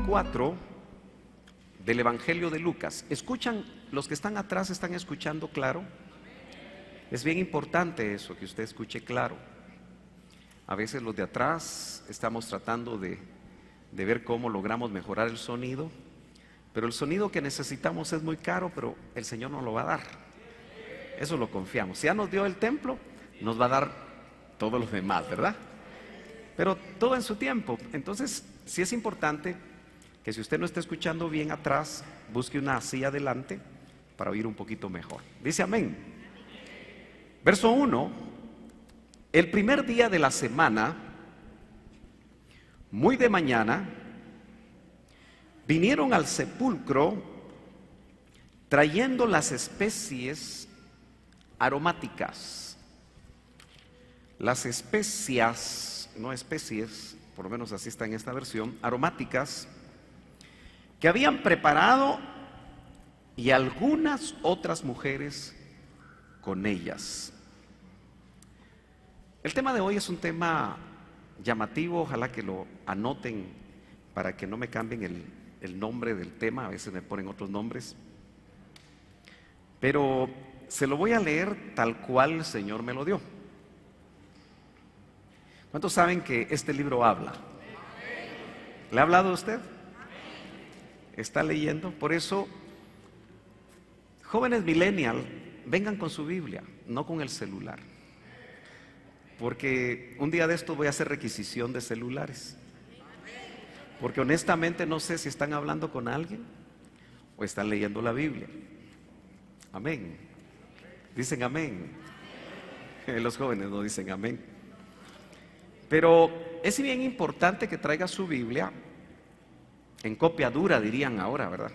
24 del Evangelio de Lucas. ¿Escuchan? Los que están atrás, ¿están escuchando claro? Es bien importante eso, que usted escuche claro. A veces los de atrás estamos tratando de ver cómo logramos mejorar el sonido, pero el sonido que necesitamos es muy caro, pero el Señor nos lo va a dar. Eso lo confiamos. Si ya nos dio el templo, nos va a dar todos los demás, ¿verdad? Pero todo en su tiempo. Entonces, sí es importante que si usted no está escuchando bien atrás, busque una silla adelante para oír un poquito mejor. Dice amén. Verso 1. El primer día de la semana, muy de mañana, vinieron al sepulcro trayendo las especies aromáticas. Las especias, no especies, por lo menos así está en esta versión, aromáticas, que habían preparado, y algunas otras mujeres con ellas. El tema de hoy es un tema llamativo, ojalá que lo anoten para que no me cambien el nombre del tema, a veces me ponen otros nombres, pero se lo voy a leer tal cual el Señor me lo dio. ¿Cuántos saben que este libro habla? ¿Le ha hablado a usted? ¿Está leyendo? Por eso, jóvenes millennial, vengan con su Biblia, no con el celular. Porque un día de esto voy a hacer requisición de celulares. Porque honestamente no sé si están hablando con alguien o están leyendo la Biblia. Amén. Dicen amén. Los jóvenes no dicen amén. Pero es bien importante que traiga su Biblia en copia dura, dirían ahora, ¿verdad?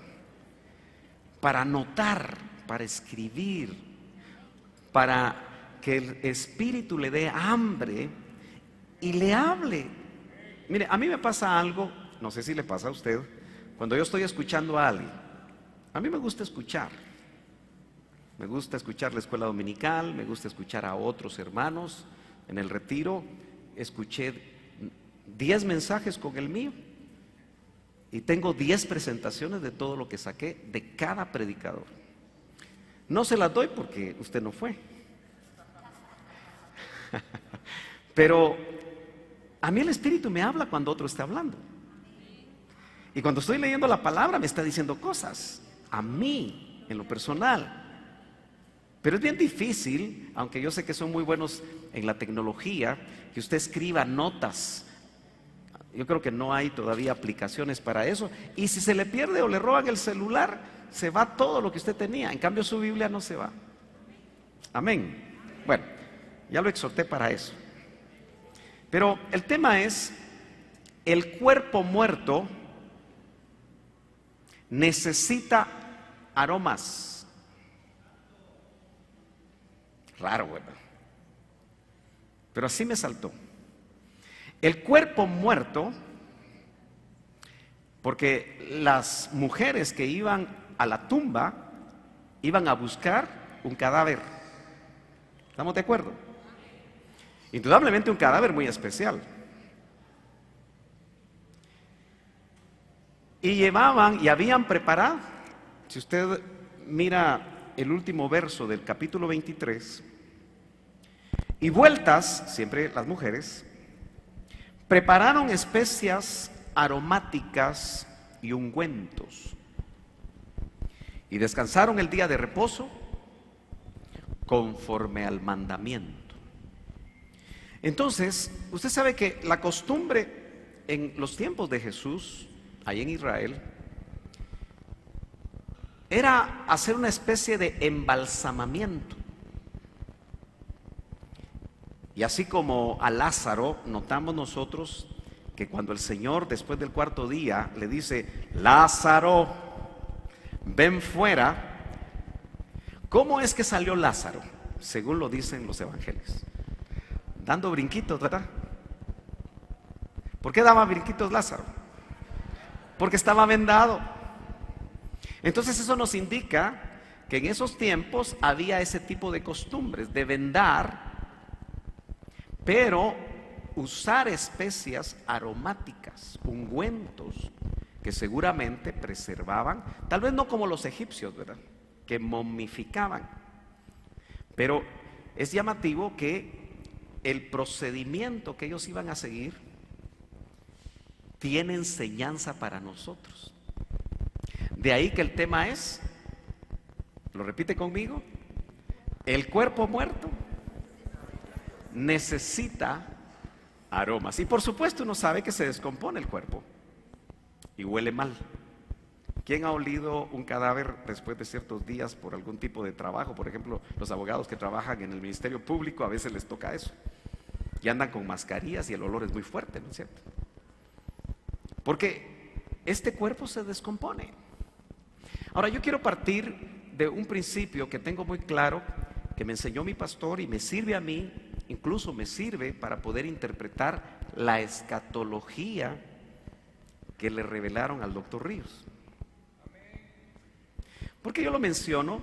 Para anotar, para escribir, para que el Espíritu le dé hambre y le hable. Mire, a mí me pasa algo, no sé si le pasa a usted, cuando yo estoy escuchando a alguien. A mí me gusta escuchar. Me gusta escuchar la escuela dominical, me gusta escuchar a otros hermanos. En el retiro escuché 10 mensajes con el mío. Y tengo 10 presentaciones de todo lo que saqué de cada predicador. No se las doy porque usted no fue. Pero a mí el Espíritu me habla cuando otro está hablando. Y cuando estoy leyendo la palabra me está diciendo cosas a mí, en lo personal. Pero es bien difícil, aunque yo sé que son muy buenos en la tecnología, que usted escriba notas. Yo creo que no hay todavía aplicaciones para eso. Y si se le pierde o le roban el celular, se va todo lo que usted tenía. En cambio su Biblia no se va. Amén. Bueno, ya lo exhorté para eso. Pero el tema es, el cuerpo muerto necesita aromas. Raro, ¿verdad? Pero así me saltó. El cuerpo muerto, porque las mujeres que iban a la tumba iban a buscar un cadáver. ¿Estamos de acuerdo? Indudablemente un cadáver muy especial. Y llevaban y habían preparado, si usted mira el último verso del capítulo 23, y vueltas, siempre las mujeres, prepararon especias aromáticas y ungüentos, y descansaron el día de reposo conforme al mandamiento. Entonces, usted sabe que la costumbre en los tiempos de Jesús, ahí en Israel, era hacer una especie de embalsamamiento. Y así como a Lázaro, notamos nosotros que cuando el Señor después del cuarto día le dice, Lázaro, ven fuera. ¿Cómo es que salió Lázaro? Según lo dicen los evangelios, dando brinquitos, ¿verdad? ¿Por qué daba brinquitos Lázaro? Porque estaba vendado. Entonces eso nos indica que en esos tiempos había ese tipo de costumbres de vendar, pero usar especias aromáticas, ungüentos, que seguramente preservaban, tal vez no como los egipcios, ¿verdad?, que momificaban. Pero es llamativo que el procedimiento que ellos iban a seguir tiene enseñanza para nosotros. De ahí que el tema es, ¿lo repite conmigo? El cuerpo muerto necesita aromas. Y por supuesto uno sabe que se descompone el cuerpo y huele mal. ¿Quién ha olido un cadáver después de ciertos días por algún tipo de trabajo? Por ejemplo, los abogados que trabajan en el Ministerio Público, a veces les toca eso. Y andan con mascarillas y el olor es muy fuerte, ¿no es cierto? Porque este cuerpo se descompone. Ahora, yo quiero partir de un principio que tengo muy claro, que me enseñó mi pastor y me sirve a mí, incluso me sirve para poder interpretar la escatología que le revelaron al doctor Ríos. ¿Por qué yo lo menciono?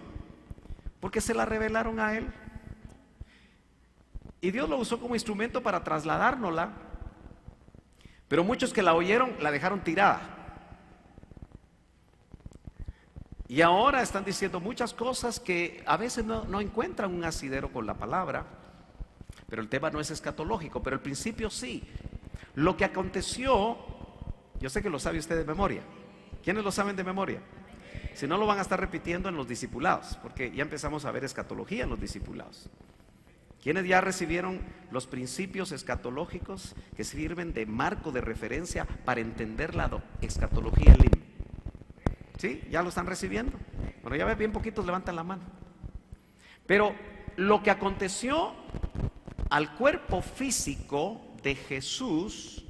Porque se la revelaron a él. Y Dios lo usó como instrumento para trasladárnosla. Pero muchos que la oyeron la dejaron tirada. Y ahora están diciendo muchas cosas que a veces no encuentran un asidero con la palabra. Pero el tema no es escatológico, pero el principio sí. Lo que aconteció, yo sé que lo sabe usted de memoria. ¿Quiénes lo saben de memoria? Si no, lo van a estar repitiendo en los discipulados, porque ya empezamos a ver escatología en los discipulados. ¿Quiénes ya recibieron los principios escatológicos que sirven de marco de referencia para entender la escatología LIM? ¿Sí? ¿Ya lo están recibiendo? Bueno, ya ves, bien poquitos levantan la mano. Pero lo que aconteció al cuerpo físico de Jesús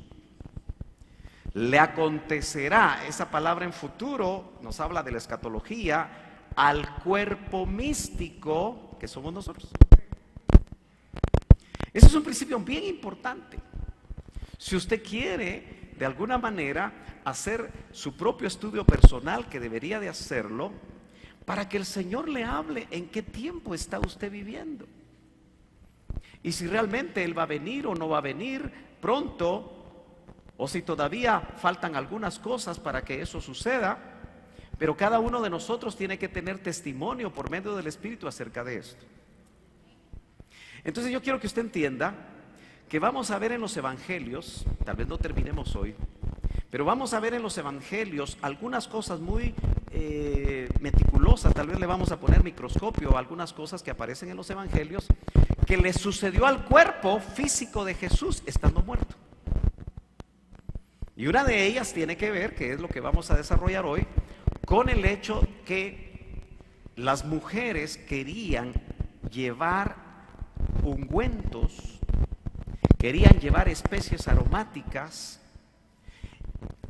le acontecerá, esa palabra en futuro nos habla de la escatología, al cuerpo místico que somos nosotros. Ese es un principio bien importante. Si usted quiere de alguna manera hacer su propio estudio personal, que debería de hacerlo, para que el Señor le hable en qué tiempo está usted viviendo. Y si realmente Él va a venir o no va a venir pronto, o si todavía faltan algunas cosas para que eso suceda. Pero cada uno de nosotros tiene que tener testimonio por medio del Espíritu acerca de esto. Entonces yo quiero que usted entienda que vamos a ver en los evangelios, tal vez no terminemos hoy, pero vamos a ver en los evangelios algunas cosas muy meticulosas. Tal vez le vamos a poner microscopio a algunas cosas que aparecen en los evangelios que le sucedió al cuerpo físico de Jesús estando muerto. Y una de ellas tiene que ver, que es lo que vamos a desarrollar hoy, con el hecho que las mujeres querían llevar ungüentos, querían llevar especies aromáticas,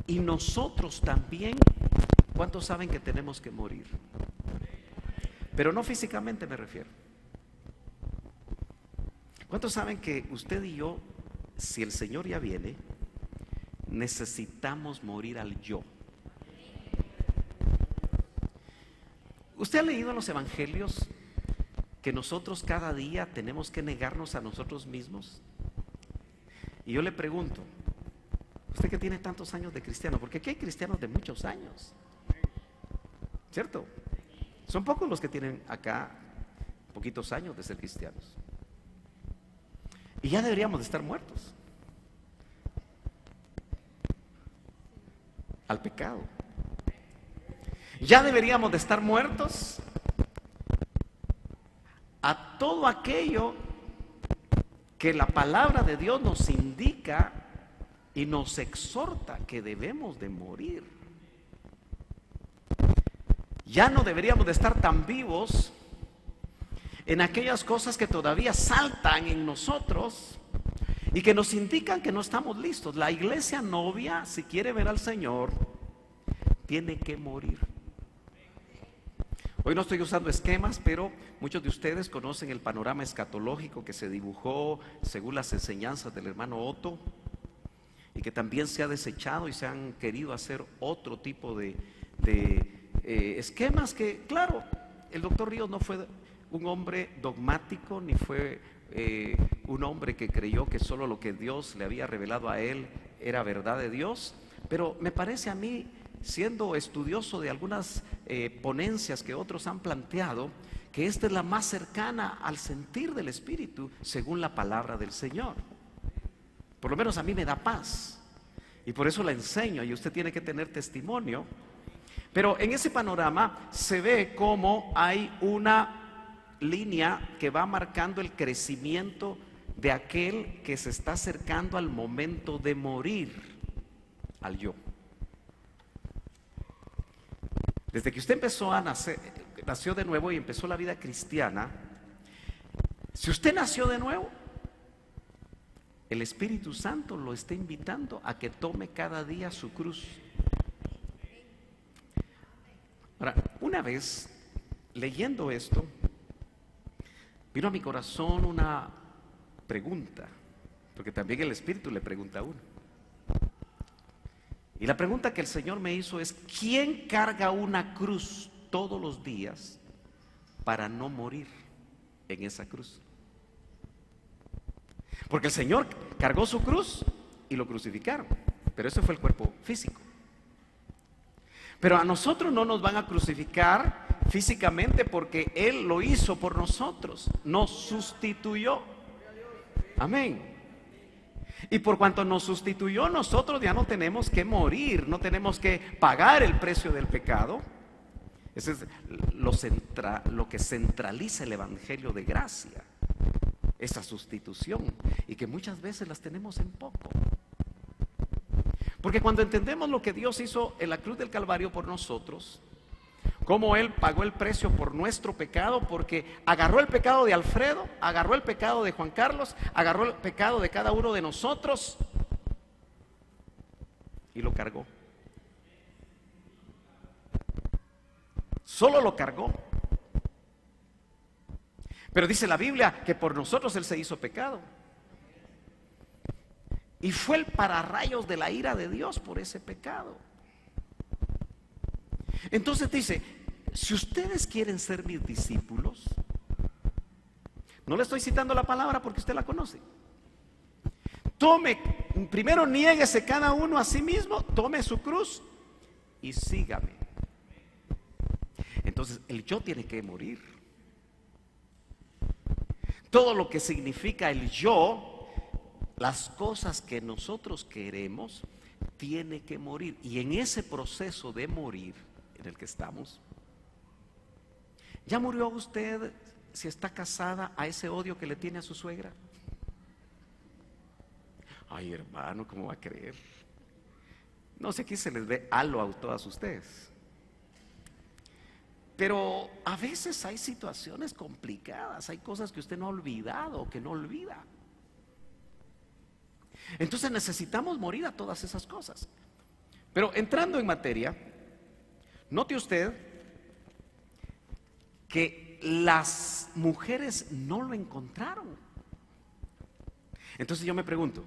y nosotros también, ¿cuántos saben que tenemos que morir? Pero no físicamente me refiero. ¿Cuántos saben que usted y yo, si el Señor ya viene, necesitamos morir al yo? ¿Usted ha leído en los evangelios que nosotros cada día tenemos que negarnos a nosotros mismos? Y yo le pregunto, usted que tiene tantos años de cristiano, porque aquí hay cristianos de muchos años, ¿cierto? Son pocos los que tienen acá poquitos años de ser cristianos. Y ya deberíamos de estar muertos al pecado. Ya deberíamos de estar muertos a todo aquello que la palabra de Dios nos indica y nos exhorta que debemos de morir. Ya no deberíamos de estar tan vivos en aquellas cosas que todavía saltan en nosotros y que nos indican que no estamos listos. La iglesia novia, si quiere ver al Señor, tiene que morir. Hoy no estoy usando esquemas, pero muchos de ustedes conocen el panorama escatológico que se dibujó según las enseñanzas del hermano Otto, y que también se ha desechado y se han querido hacer otro tipo de esquemas que, claro, el doctor Ríos no fue un hombre dogmático, ni fue un hombre que creyó que solo lo que Dios le había revelado a él era verdad de Dios, pero me parece a mí siendo estudioso de algunas ponencias que otros han planteado, que esta es la más cercana al sentir del Espíritu según la palabra del Señor. Por lo menos a mí me da paz y por eso la enseño, y usted tiene que tener testimonio. Pero en ese panorama se ve cómo hay una línea que va marcando el crecimiento de aquel que se está acercando al momento de morir, al yo. Desde que usted empezó a nacer, nació de nuevo y empezó la vida cristiana, si usted nació de nuevo, el Espíritu Santo lo está invitando a que tome cada día su cruz. Ahora, una vez leyendo esto, vino a mi corazón una pregunta, porque también el Espíritu le pregunta a uno. Y la pregunta que el Señor me hizo es: ¿quién carga una cruz todos los días para no morir en esa cruz? Porque el Señor cargó su cruz y lo crucificaron, pero ese fue el cuerpo físico. Pero a nosotros no nos van a crucificar físicamente, porque Él lo hizo por nosotros, nos sustituyó. Amén. Y por cuanto nos sustituyó, nosotros ya no tenemos que morir, no tenemos que pagar el precio del pecado. Ese es lo que centraliza el Evangelio de gracia, esa sustitución, y que muchas veces las tenemos en poco. Porque cuando entendemos lo que Dios hizo en la cruz del Calvario por nosotros, cómo Él pagó el precio por nuestro pecado, porque agarró el pecado de Alfredo, agarró el pecado de Juan Carlos, agarró el pecado de cada uno de nosotros y lo cargó. Solo lo cargó. Pero dice la Biblia que por nosotros Él se hizo pecado. Y fue el pararrayos de la ira de Dios por ese pecado. Entonces dice: si ustedes quieren ser mis discípulos, no le estoy citando la palabra porque usted la conoce. Primero niéguese cada uno a sí mismo, tome su cruz y sígame. Entonces el yo tiene que morir. Todo lo que significa el yo, las cosas que nosotros queremos, tiene que morir. Y en ese proceso de morir en el que estamos, ¿ya murió usted, si está casada, a ese odio que le tiene a su suegra? Ay, hermano, ¿cómo va a creer? No sé, aquí se les ve halo a todas ustedes. Pero a veces hay situaciones complicadas, hay cosas que usted no ha olvidado, que no olvida. Entonces necesitamos morir a todas esas cosas. Pero entrando en materia, note usted que las mujeres no lo encontraron. Entonces yo me pregunto,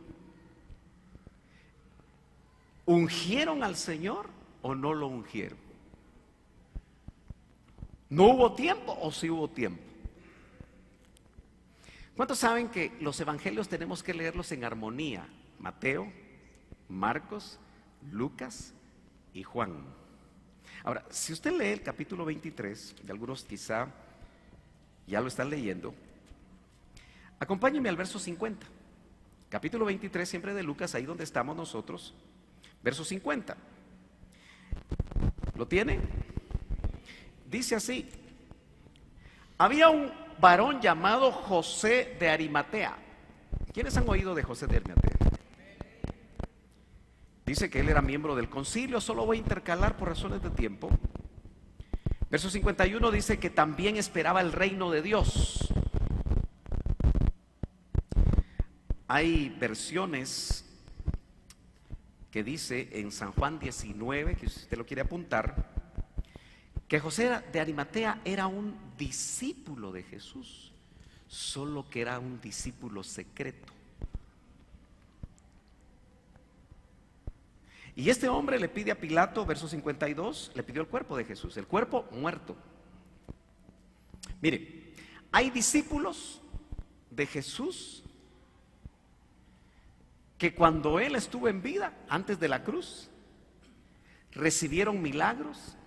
¿ungieron al Señor o no lo ungieron? ¿No hubo tiempo o sí hubo tiempo? ¿Cuántos saben que los evangelios tenemos que leerlos en armonía? Mateo, Marcos, Lucas y Juan. Ahora, si usted lee el capítulo 23, y algunos quizá ya lo están leyendo, acompáñenme al verso 50. Capítulo 23, siempre de Lucas, ahí donde estamos nosotros, verso 50. ¿Lo tienen? Dice así: había un varón llamado José de Arimatea. ¿Quiénes han oído de José de Arimatea? Dice que él era miembro del concilio. Solo voy a intercalar por razones de tiempo. Verso 51 dice que también esperaba el reino de Dios. Hay versiones que dice en San Juan 19, que si usted lo quiere apuntar, que José de Arimatea era un discípulo de Jesús, solo que era un discípulo secreto. Y este hombre le pide a Pilato, verso 52, le pidió el cuerpo de Jesús, el cuerpo muerto. Mire, hay discípulos de Jesús que cuando Él estuvo en vida, antes de la cruz, recibieron milagros,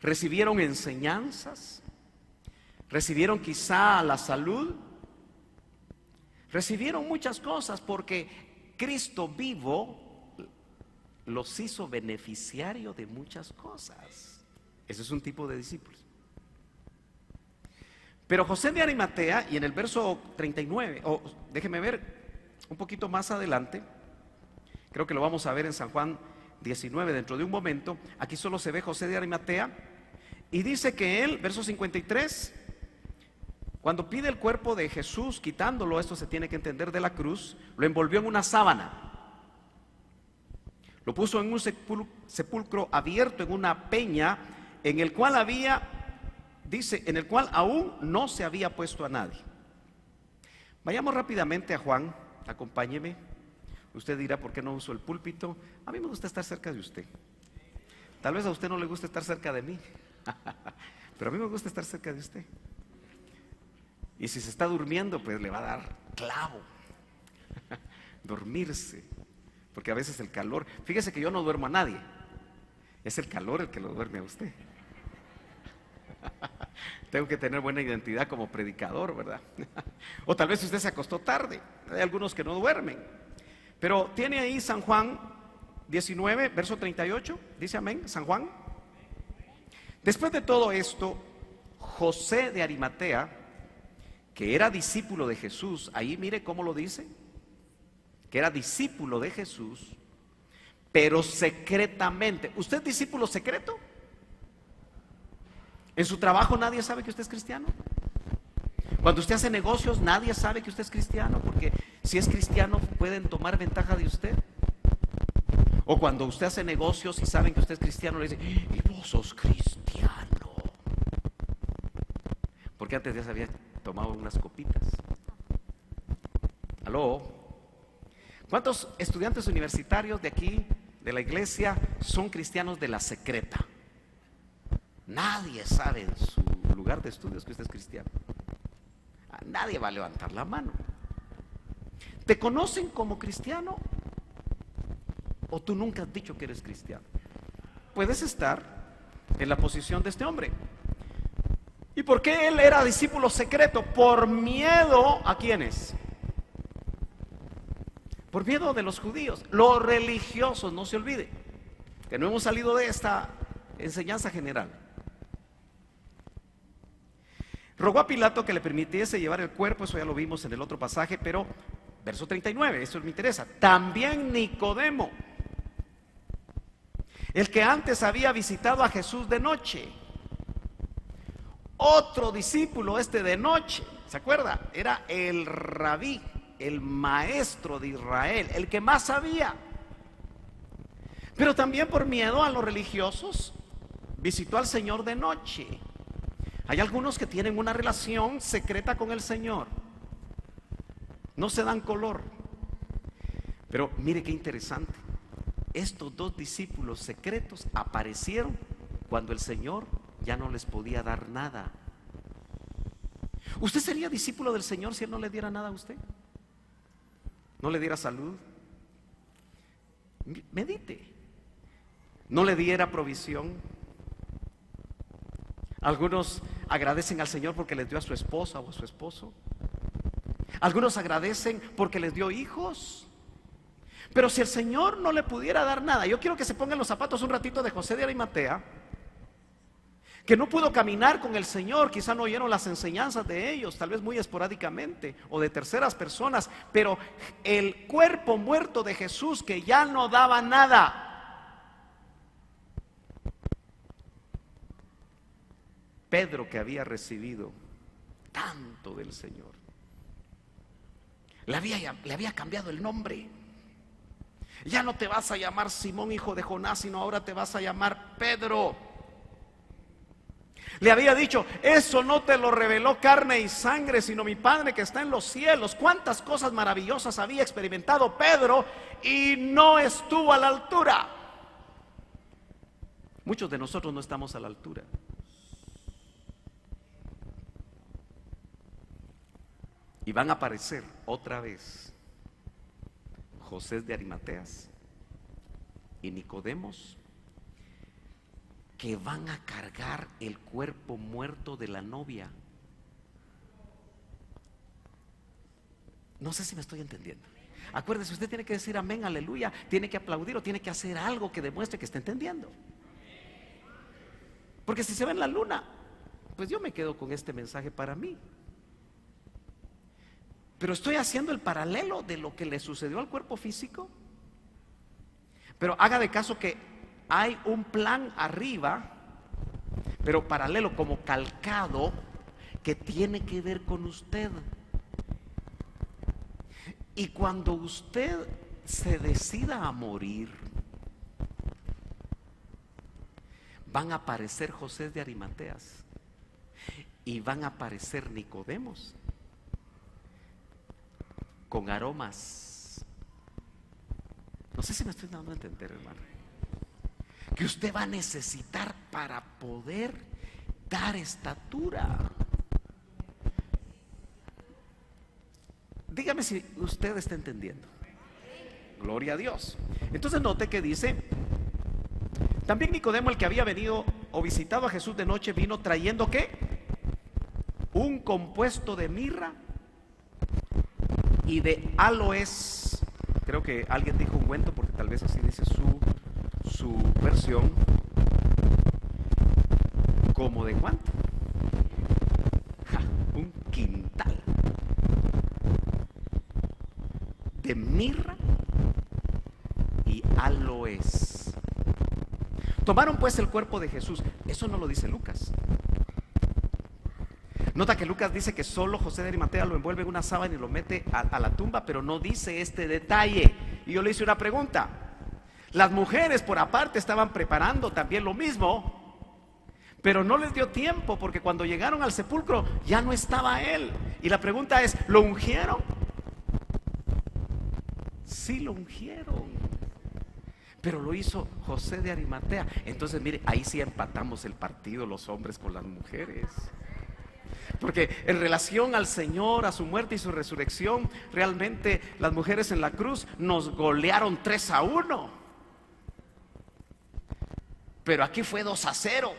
recibieron enseñanzas, recibieron quizá la salud, recibieron muchas cosas porque Cristo vivo los hizo beneficiarios de muchas cosas. Ese es un tipo de discípulos. Pero José de Arimatea, y en el verso 39, déjeme ver un poquito más adelante, creo que lo vamos a ver en San Juan 19 dentro de un momento. Aquí solo se ve José de Arimatea y dice que él, verso 53, cuando pide el cuerpo de Jesús, quitándolo, esto se tiene que entender, de la cruz, lo envolvió en una sábana, lo puso en un sepulcro abierto, en una peña, en el cual dice, en el cual aún no se había puesto a nadie. Vayamos rápidamente a Juan, acompáñeme. Usted dirá, ¿por qué no uso el púlpito? A mí me gusta estar cerca de usted. Tal vez a usted no le guste estar cerca de mí, pero a mí me gusta estar cerca de usted. Y si se está durmiendo, pues le va a dar clavo dormirse, porque a veces el calor, fíjese que yo no duermo a nadie, es el calor el que lo duerme a usted. Tengo que tener buena identidad como predicador, ¿verdad? O tal vez usted se acostó tarde. Hay algunos que no duermen. Pero tiene ahí San Juan 19, verso 38, dice amén, San Juan. Después de todo esto, José de Arimatea, que era discípulo de Jesús, ahí mire cómo lo dice, que era discípulo de Jesús, pero secretamente. ¿Usted es discípulo secreto? ¿En su trabajo nadie sabe que usted es cristiano? Cuando usted hace negocios, nadie sabe que usted es cristiano, porque si es cristiano pueden tomar ventaja de usted. O cuando usted hace negocios y saben que usted es cristiano, le dicen, y vos sos cristiano, porque antes ya se había tomado unas copitas. ¿Aló? ¿Cuántos estudiantes universitarios de aquí, de la iglesia, son cristianos de la secreta? Nadie sabe en su lugar de estudios que usted es cristiano. Nadie va a levantar la mano. ¿Te conocen como cristiano? ¿O tú nunca has dicho que eres cristiano? Puedes estar en la posición de este hombre. ¿Y por qué él era discípulo secreto? Por miedo ¿a quiénes? Por miedo de los judíos, los religiosos. No se olvide que no hemos salido de esta enseñanza general. Rogó a Pilato que le permitiese llevar el cuerpo, eso ya lo vimos en el otro pasaje, pero verso 39, eso me interesa. También Nicodemo, el que antes había visitado a Jesús de noche, otro discípulo de noche, ¿se acuerda? Era el rabí, el maestro de Israel, el que más sabía. Pero también por miedo a los religiosos, visitó al Señor de noche. Hay algunos que tienen una relación secreta con el Señor, no se dan color. Pero mire qué interesante, estos dos discípulos secretos aparecieron cuando el Señor ya no les podía dar nada. ¿Usted sería discípulo del Señor si Él no le diera nada a usted? ¿No le diera salud? Medite. ¿No le diera provisión? Algunos agradecen al Señor porque les dio a su esposa o a su esposo. Algunos agradecen porque les dio hijos. Pero si el Señor no le pudiera dar nada, yo quiero que se pongan los zapatos un ratito de José de Arimatea, que no pudo caminar con el Señor, quizá no oyeron las enseñanzas de ellos, tal vez muy esporádicamente, o de terceras personas, pero el cuerpo muerto de Jesús que ya no daba nada. Pedro, que había recibido tanto del Señor, le había cambiado el nombre. Ya no te vas a llamar Simón, hijo de Jonás, sino ahora te vas a llamar Pedro. Le había dicho, eso no te lo reveló carne y sangre, sino mi Padre que está en los cielos. Cuántas cosas maravillosas había experimentado Pedro y no estuvo a la altura. Muchos de nosotros no estamos a la altura. Y van a aparecer otra vez José de Arimateas y Nicodemos que van a cargar el cuerpo muerto de la novia. No sé si me estoy entendiendo. Acuérdese, usted tiene que decir amén, aleluya, tiene que aplaudir o tiene que hacer algo que demuestre que está entendiendo. Porque si se ve en la luna, pues yo me quedo con este mensaje para mí. Pero estoy haciendo el paralelo de lo que le sucedió al cuerpo físico. Pero haga de caso que hay un plan arriba, pero paralelo, como calcado, que tiene que ver con usted. Y cuando usted se decida a morir, van a aparecer José de Arimateas y van a aparecer Nicodemos con aromas. No sé si me estoy dando a entender, hermano, que usted va a necesitar para poder dar estatura. Dígame si usted está entendiendo. Gloria a Dios. Entonces note que dice: también Nicodemo, el que había venido o visitado a Jesús de noche, vino trayendo ¿qué? Un compuesto de mirra y de aloes. Creo que alguien dijo ungüento, porque tal vez así dice su versión. ¿Como de cuánto? Un quintal de mirra y aloes. Tomaron pues el cuerpo de Jesús. Eso no lo dice Lucas. Nota que Lucas dice que solo José de Arimatea lo envuelve en una sábana y lo mete a la tumba, pero no dice este detalle. Y yo le hice una pregunta. Las mujeres por aparte estaban preparando también lo mismo, pero no les dio tiempo, porque cuando llegaron al sepulcro ya no estaba él. Y la pregunta es: ¿lo ungieron? Sí, lo ungieron, pero lo hizo José de Arimatea. Entonces mire, ahí sí empatamos el partido los hombres con las mujeres. Porque en relación al Señor, a su muerte y su resurrección, realmente las mujeres en la cruz nos golearon 3-1. Pero aquí fue 2-0.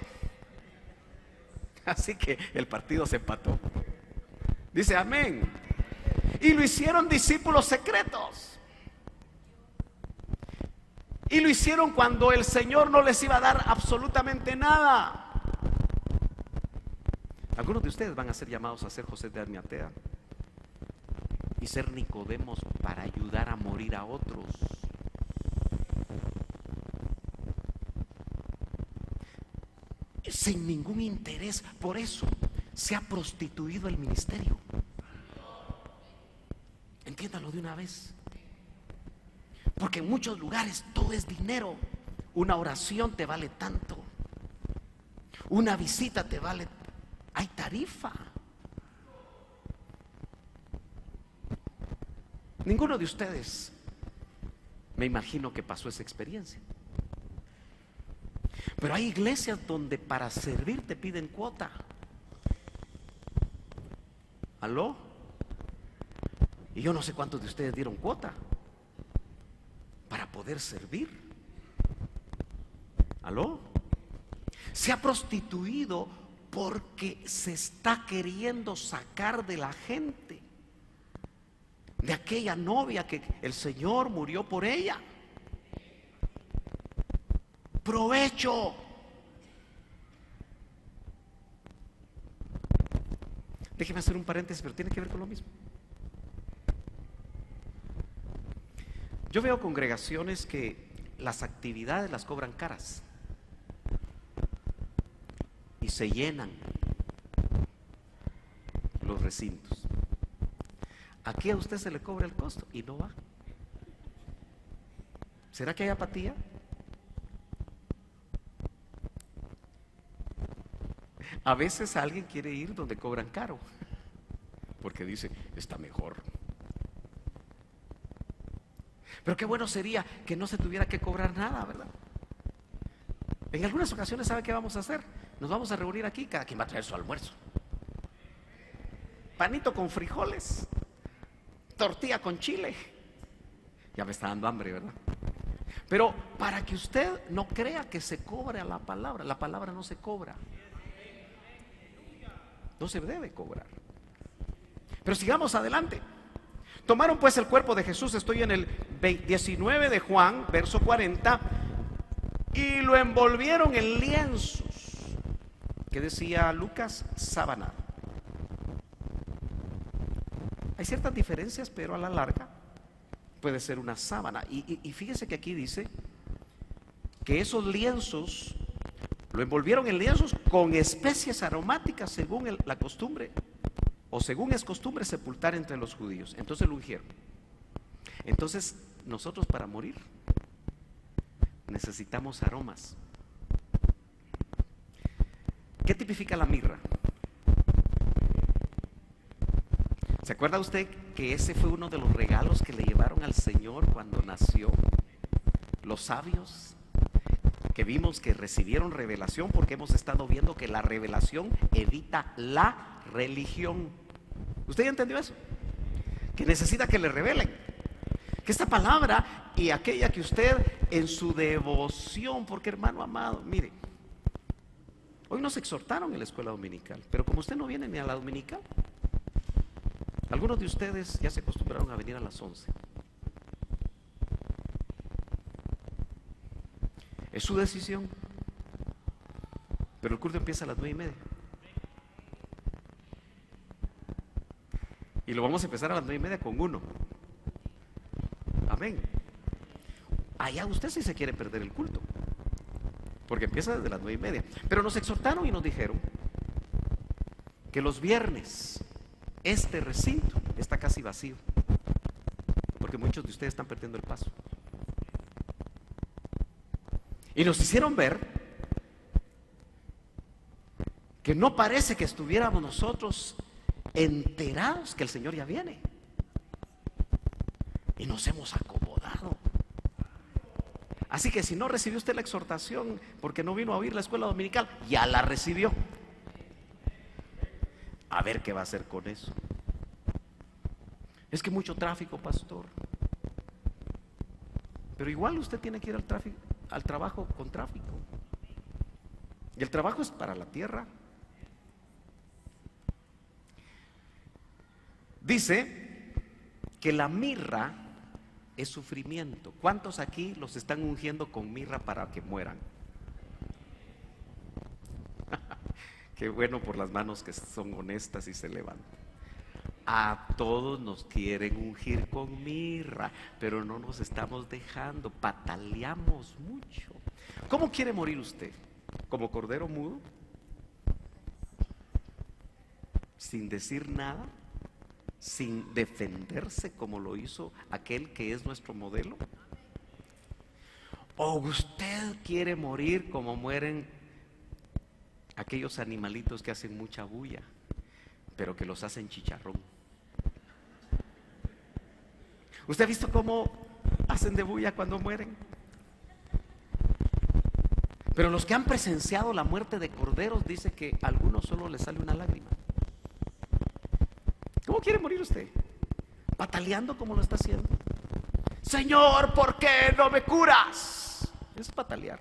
Así que el partido se empató. Dice amén. Y lo hicieron discípulos secretos. Y lo hicieron cuando el Señor no les iba a dar absolutamente nada. Algunos de ustedes van a ser llamados a ser José de Arimatea y ser Nicodemos para ayudar a morir a otros. Sin ningún interés. Por eso se ha prostituido el ministerio. Entiéndalo de una vez. Porque en muchos lugares todo es dinero. Una oración te vale tanto. Una visita te vale. Hay tarifa. Ninguno de ustedes, me imagino que pasó esa experiencia. Pero hay iglesias donde para servir te piden cuota. ¿Aló? Y yo no sé cuántos de ustedes dieron cuota para poder servir. ¿Aló? Se ha prostituido porque se está queriendo sacar de la gente, de aquella novia que el Señor murió por ella. Provecho. Déjeme hacer un paréntesis, pero tiene que ver con lo mismo. Yo veo congregaciones que las actividades las cobran caras y se llenan los recintos. Aquí a usted se le cobra el costo y no va. ¿Será que hay apatía? A veces alguien quiere ir donde cobran caro porque dice, está mejor. Pero qué bueno sería que no se tuviera que cobrar nada, ¿verdad? En algunas ocasiones, ¿sabe qué vamos a hacer? Nos vamos a reunir aquí, cada quien va a traer su almuerzo. Panito con frijoles, tortilla con chile. Ya me está dando hambre, ¿verdad? Pero para que usted no crea que se cobra la palabra no se cobra. No se debe cobrar. Pero sigamos adelante. Tomaron pues el cuerpo de Jesús, estoy en el 19 de Juan, verso 40, y lo envolvieron en lienzos, que decía Lucas, sábana. Hay ciertas diferencias, pero a la larga puede ser una sábana. Y fíjese que aquí dice que esos lienzos lo envolvieron en lienzos con especies aromáticas, según la costumbre, o según es costumbre sepultar entre los judíos. Entonces lo ungieron. Entonces nosotros para morir necesitamos aromas. ¿Qué tipifica la mirra? ¿Se acuerda usted que ese fue uno de los regalos que le llevaron al Señor cuando nació? Los sabios que vimos que recibieron revelación, porque hemos estado viendo que la revelación evita la religión. ¿Usted ya entendió eso? Que necesita que le revelen. Que esta palabra y aquella que usted en su devoción, porque hermano amado, mire, hoy nos exhortaron en la escuela dominical, pero como usted no viene ni a la dominical, algunos de ustedes ya se acostumbraron a venir a las 11. Es su decisión, pero el culto empieza a las 9:30. Y lo vamos a empezar a las 9:30 con uno. Amén. Allá usted sí se quiere perder el culto, porque empieza desde las 9:30. Pero nos exhortaron y nos dijeron que los viernes este recinto está casi vacío, porque muchos de ustedes están perdiendo el paso. Y nos hicieron ver que no parece que estuviéramos nosotros enterados que el Señor ya viene. Y nos hemos acomodado. Así que si no recibió usted la exhortación porque no vino a oír la escuela dominical, ya la recibió. A ver qué va a hacer con eso. Es que mucho tráfico, pastor. Pero igual usted tiene que ir al trabajo con tráfico. Y el trabajo es para la tierra. Dice que la mirra es sufrimiento. ¿Cuántos aquí los están ungiendo con mirra para que mueran? Qué bueno por las manos que son honestas y se levantan. A todos nos quieren ungir con mirra, pero no nos estamos dejando, pataleamos mucho. ¿Cómo quiere morir usted? ¿Como cordero mudo? ¿Sin decir nada? ¿Sin defenderse como lo hizo aquel que es nuestro modelo? ¿O usted quiere morir como mueren aquellos animalitos que hacen mucha bulla, pero que los hacen chicharrón? ¿Usted ha visto cómo hacen de bulla cuando mueren? Pero los que han presenciado la muerte de corderos, dice que a algunos solo les sale una lágrima. ¿Cómo quiere morir usted? ¿Pataleando como lo está haciendo? Señor, ¿por qué no me curas? Es patalear.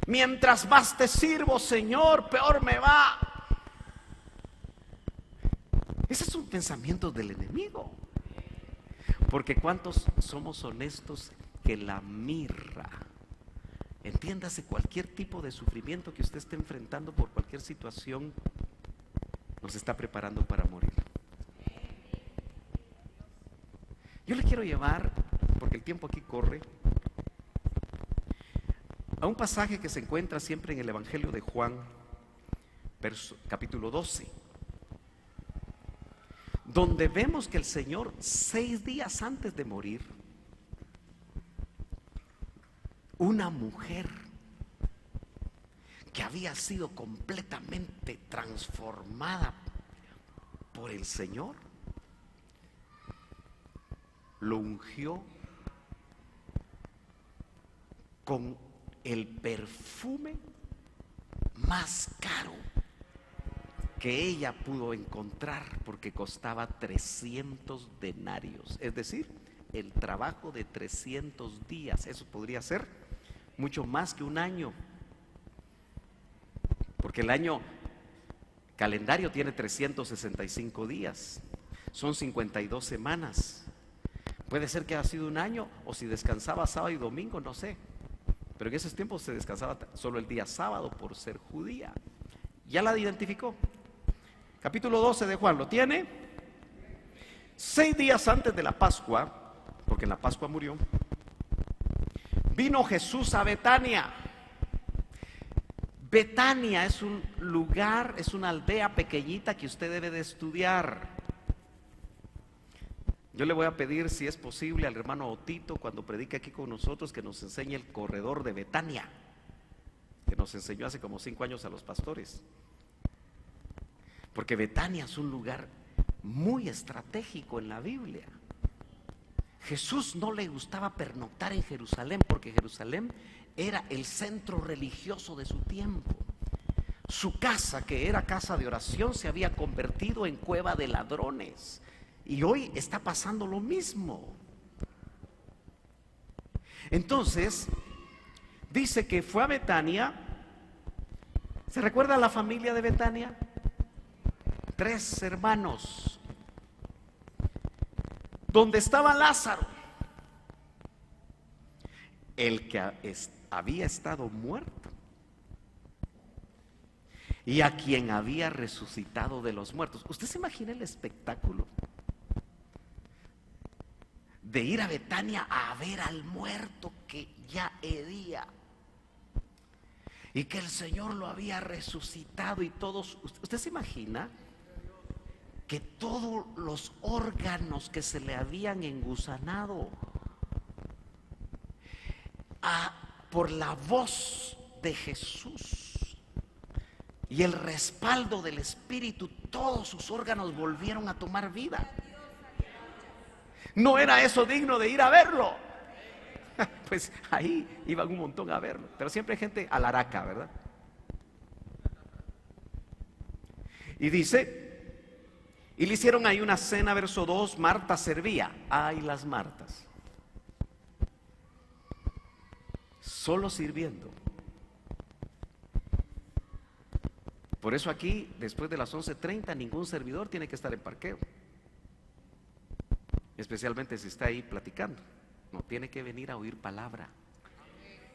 Mientras más te sirvo, Señor, peor me va. Ese es un pensamiento del enemigo. Porque ¿cuántos somos honestos que la mirra, entiéndase, cualquier tipo de sufrimiento que usted esté enfrentando por cualquier situación, nos está preparando para morir? Yo le quiero llevar, porque el tiempo aquí corre, a un pasaje que se encuentra siempre en el Evangelio de Juan, capítulo 12, donde vemos que el Señor 6 días antes de morir, una mujer que había sido completamente transformada por el Señor, lo ungió con el perfume más caro que ella pudo encontrar, porque costaba 300 denarios, es decir, el trabajo de 300 días. Eso podría ser mucho más que un año, porque el año calendario tiene 365 días, son 52 semanas. Puede ser que haya sido un año, o si descansaba sábado y domingo, no sé. Pero en esos tiempos se descansaba solo el día sábado por ser judía. Ya la identificó. Capítulo 12 de Juan, ¿lo tiene? 6 días antes de la Pascua, porque en la Pascua murió, vino Jesús a Betania. Betania es un lugar, es una aldea pequeñita que usted debe de estudiar. Yo le voy a pedir, si es posible, al hermano Otito, cuando predique aquí con nosotros, que nos enseñe el corredor de Betania, que nos enseñó hace como 5 años a los pastores. Porque Betania es un lugar muy estratégico en la Biblia. Jesús no le gustaba pernoctar en Jerusalén, porque Jerusalén era el centro religioso de su tiempo. Su casa, que era casa de oración, se había convertido en cueva de ladrones. Y hoy está pasando lo mismo. Entonces, dice que fue a Betania. ¿Se recuerda la familia de Betania? 3 hermanos. Donde estaba Lázaro, el que había estado muerto y a quien había resucitado de los muertos. ¿Usted se imagina el espectáculo de ir a Betania a ver al muerto que ya hería y que el Señor lo había resucitado y todos? ¿Usted se imagina que todos los órganos que se le habían engusanado, por la voz de Jesús y el respaldo del Espíritu, todos sus órganos volvieron a tomar vida? ¿No era eso digno de ir a verlo? Pues ahí iban un montón a verlo, pero siempre hay gente alaraca, ¿verdad? Y dice, y le hicieron ahí una cena, verso 2, Marta servía. Ay, las Martas, solo sirviendo. Por eso aquí, después de las 11:30, ningún servidor tiene que estar en parqueo, especialmente si está ahí platicando. No, tiene que venir a oír palabra.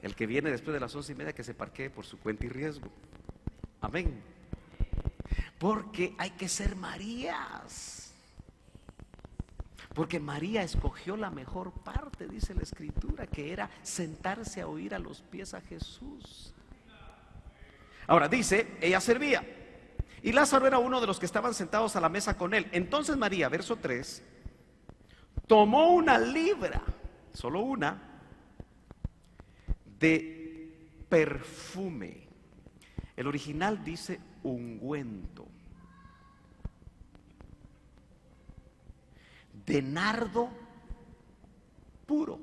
El que viene después de las 11:30, que se parquee por su cuenta y riesgo. Amén. Porque hay que ser Marías. Porque María escogió la mejor parte, dice la Escritura, que era sentarse a oír a los pies a Jesús. Ahora dice, ella servía, y Lázaro era uno de los que estaban sentados a la mesa con él. Entonces María, verso 3, tomó una libra, solo una, de perfume. El original dice ungüento, de nardo puro.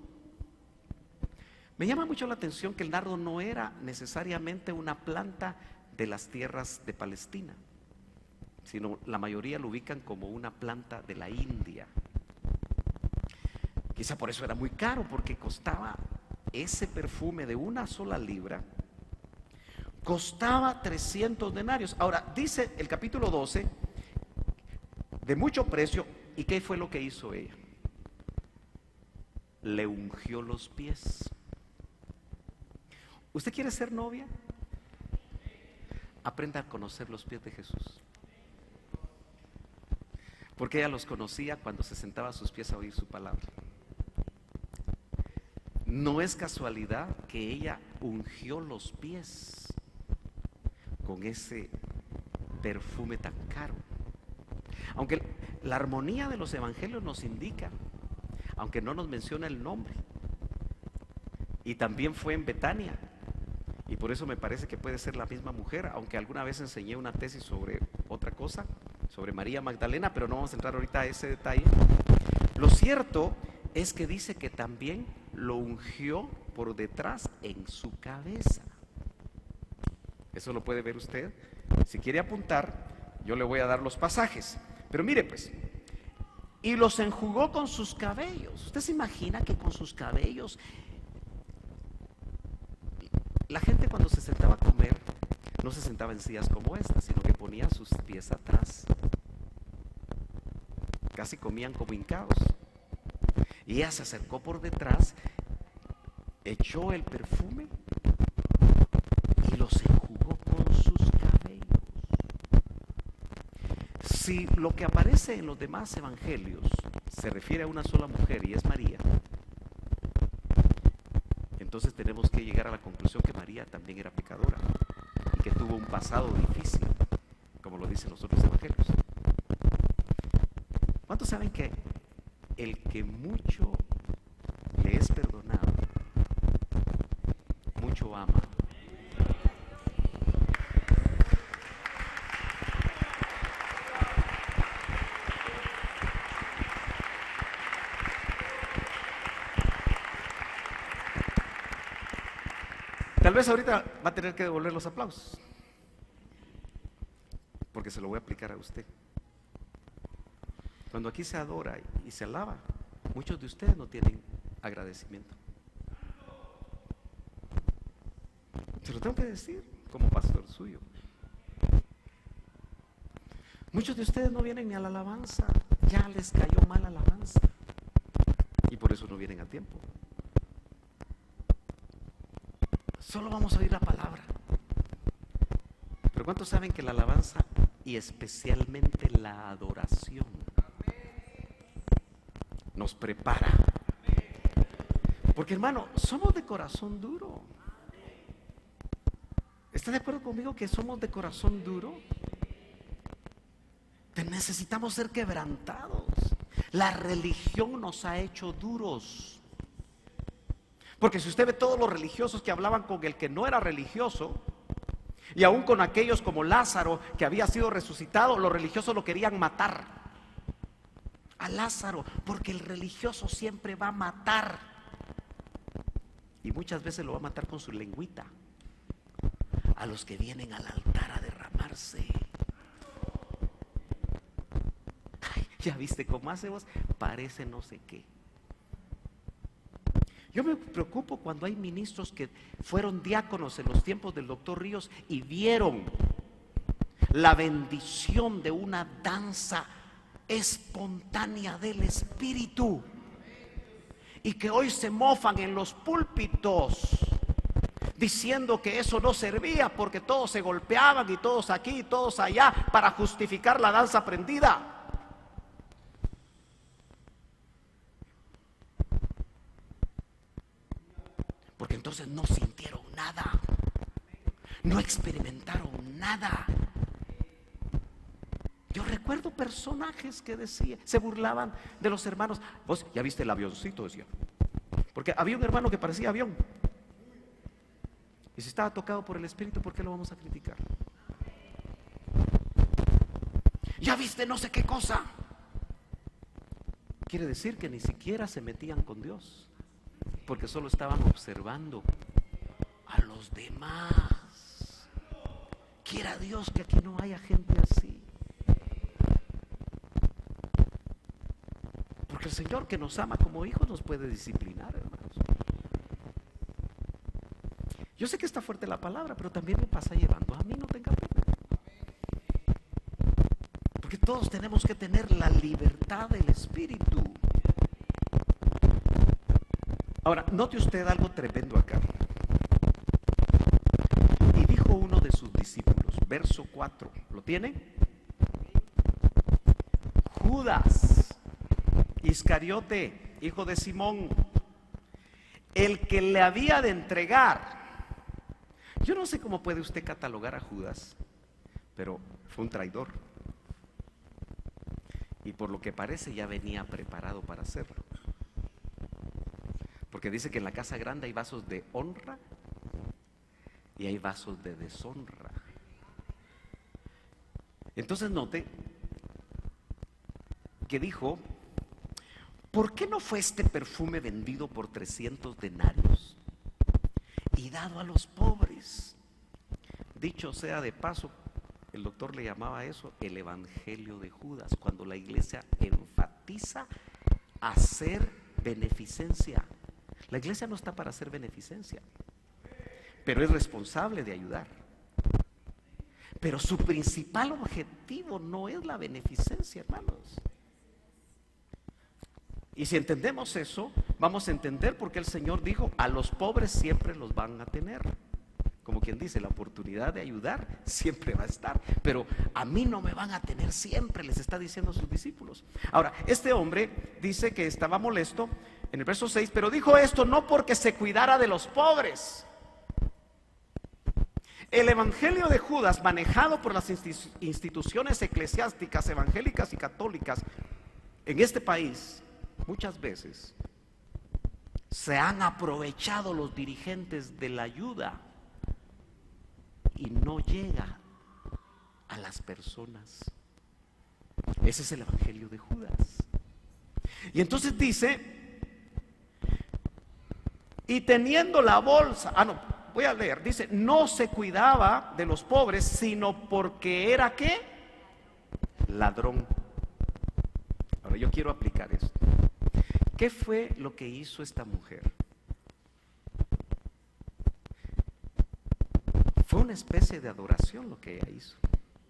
Me llama mucho la atención que el nardo no era necesariamente una planta de las tierras de Palestina, sino la mayoría lo ubican como una planta de la India. Quizá por eso era muy caro, porque costaba ese perfume de una sola libra, costaba 300 denarios. Ahora, dice el capítulo 12, de mucho precio. ¿Y qué fue lo que hizo ella? Le ungió los pies. ¿Usted quiere ser novia? Aprenda a conocer los pies de Jesús, porque ella los conocía cuando se sentaba a sus pies a oír su palabra. No es casualidad que ella ungió los pies con ese perfume tan caro. Aunque la armonía de los evangelios nos indica, aunque no nos menciona el nombre, y también fue en Betania, y por eso me parece que puede ser la misma mujer, aunque alguna vez enseñé una tesis sobre otra cosa, sobre María Magdalena, pero no vamos a entrar ahorita a ese detalle. Lo cierto es que dice que también lo ungió por detrás en su cabeza. Eso lo puede ver usted. Si quiere apuntar, yo le voy a dar los pasajes. Pero mire pues, y los enjugó con sus cabellos. ¿Usted se imagina que con sus cabellos? La gente cuando se sentaba a comer no se sentaba en sillas como esta, sino que ponía sus pies atrás. Casi comían como hincados. Y ella se acercó por detrás, echó el perfume y los enjugó con sus cabellos. Si lo que aparece en los demás evangelios se refiere a una sola mujer y es María, entonces tenemos que llegar a la conclusión que María también era pecadora y que tuvo un pasado difícil, como lo dicen los otros evangelios. ¿Cuántos saben que el que mucho le es perdonado, mucho ama? Tal vez ahorita va a tener que devolver los aplausos, porque se lo voy a aplicar a usted. Cuando aquí se adora y se alaba, muchos de ustedes no tienen agradecimiento. Se lo tengo que decir como pastor suyo. Muchos de ustedes no vienen ni a la alabanza, ya les cayó mal la alabanza y por eso no vienen a tiempo. Solo vamos a oír la palabra. Pero ¿cuántos saben que la alabanza y especialmente la adoración nos prepara? Porque hermano, somos de corazón duro. ¿Está de acuerdo conmigo que somos de corazón duro? Necesitamos ser quebrantados. La religión nos ha hecho duros. Porque si usted ve todos los religiosos que hablaban con el que no era religioso, y aún con aquellos como Lázaro que había sido resucitado, los religiosos lo querían matar a Lázaro, porque el religioso siempre va a matar, y muchas veces lo va a matar con su lengüita a los que vienen al altar a derramarse. Ay, ya viste cómo hace vos, parece no sé qué. Yo me preocupo cuando hay ministros que fueron diáconos en los tiempos del doctor Ríos y vieron la bendición de una danza espontánea del Espíritu, y que hoy se mofan en los púlpitos diciendo que eso no servía porque todos se golpeaban y todos aquí y todos allá para justificar la danza aprendida. Porque entonces no sintieron nada, no experimentaron nada. Yo recuerdo personajes que decían, se burlaban de los hermanos. Vos ya viste el avioncito, decía. Porque había un hermano que parecía avión. Y si estaba tocado por el Espíritu, ¿por qué lo vamos a criticar? Ya viste no sé qué cosa. Quiere decir que ni siquiera se metían con Dios, porque solo estaban observando a los demás. Quiera Dios que aquí no haya gente así. Porque el Señor, que nos ama como hijos, nos puede disciplinar, hermanos. Yo sé que está fuerte la palabra, pero también me pasa llevando a mí, no tenga pena. Porque todos tenemos que tener la libertad del Espíritu. Ahora, note usted algo tremendo acá. Y dijo uno de sus discípulos, verso 4, ¿lo tienen? Judas Iscariote, hijo de Simón, el que le había de entregar. Yo no sé cómo puede usted catalogar a Judas, pero fue un traidor. Y por lo que parece ya venía preparado para hacerlo. Porque dice que en la casa grande hay vasos de honra y hay vasos de deshonra. Entonces note que dijo, ¿por qué no fue este perfume vendido por 300 denarios y dado a los pobres? Dicho sea de paso, el doctor le llamaba eso el evangelio de Judas, cuando la iglesia enfatiza hacer beneficencia. La iglesia no está para hacer beneficencia, pero es responsable de ayudar. Pero su principal objetivo no es la beneficencia, hermanos. Y si entendemos eso, vamos a entender por qué el Señor dijo: a los pobres siempre los van a tener. Como quien dice, la oportunidad de ayudar siempre va a estar, pero a mí no me van a tener siempre, les está diciendo a sus discípulos. Ahora, este hombre dice que estaba molesto en el verso 6, pero dijo esto no porque se cuidara de los pobres. El evangelio de Judas, manejado por las instituciones eclesiásticas, evangélicas y católicas en este país, muchas veces se han aprovechado los dirigentes de la ayuda y no llega a las personas. Ese es el evangelio de Judas. Y entonces dice: y teniendo la bolsa, voy a leer, dice: no se cuidaba de los pobres, sino porque era ¿qué? Ladrón. Ahora yo quiero aplicar esto. ¿Qué fue lo que hizo esta mujer? Fue una especie de adoración lo que ella hizo,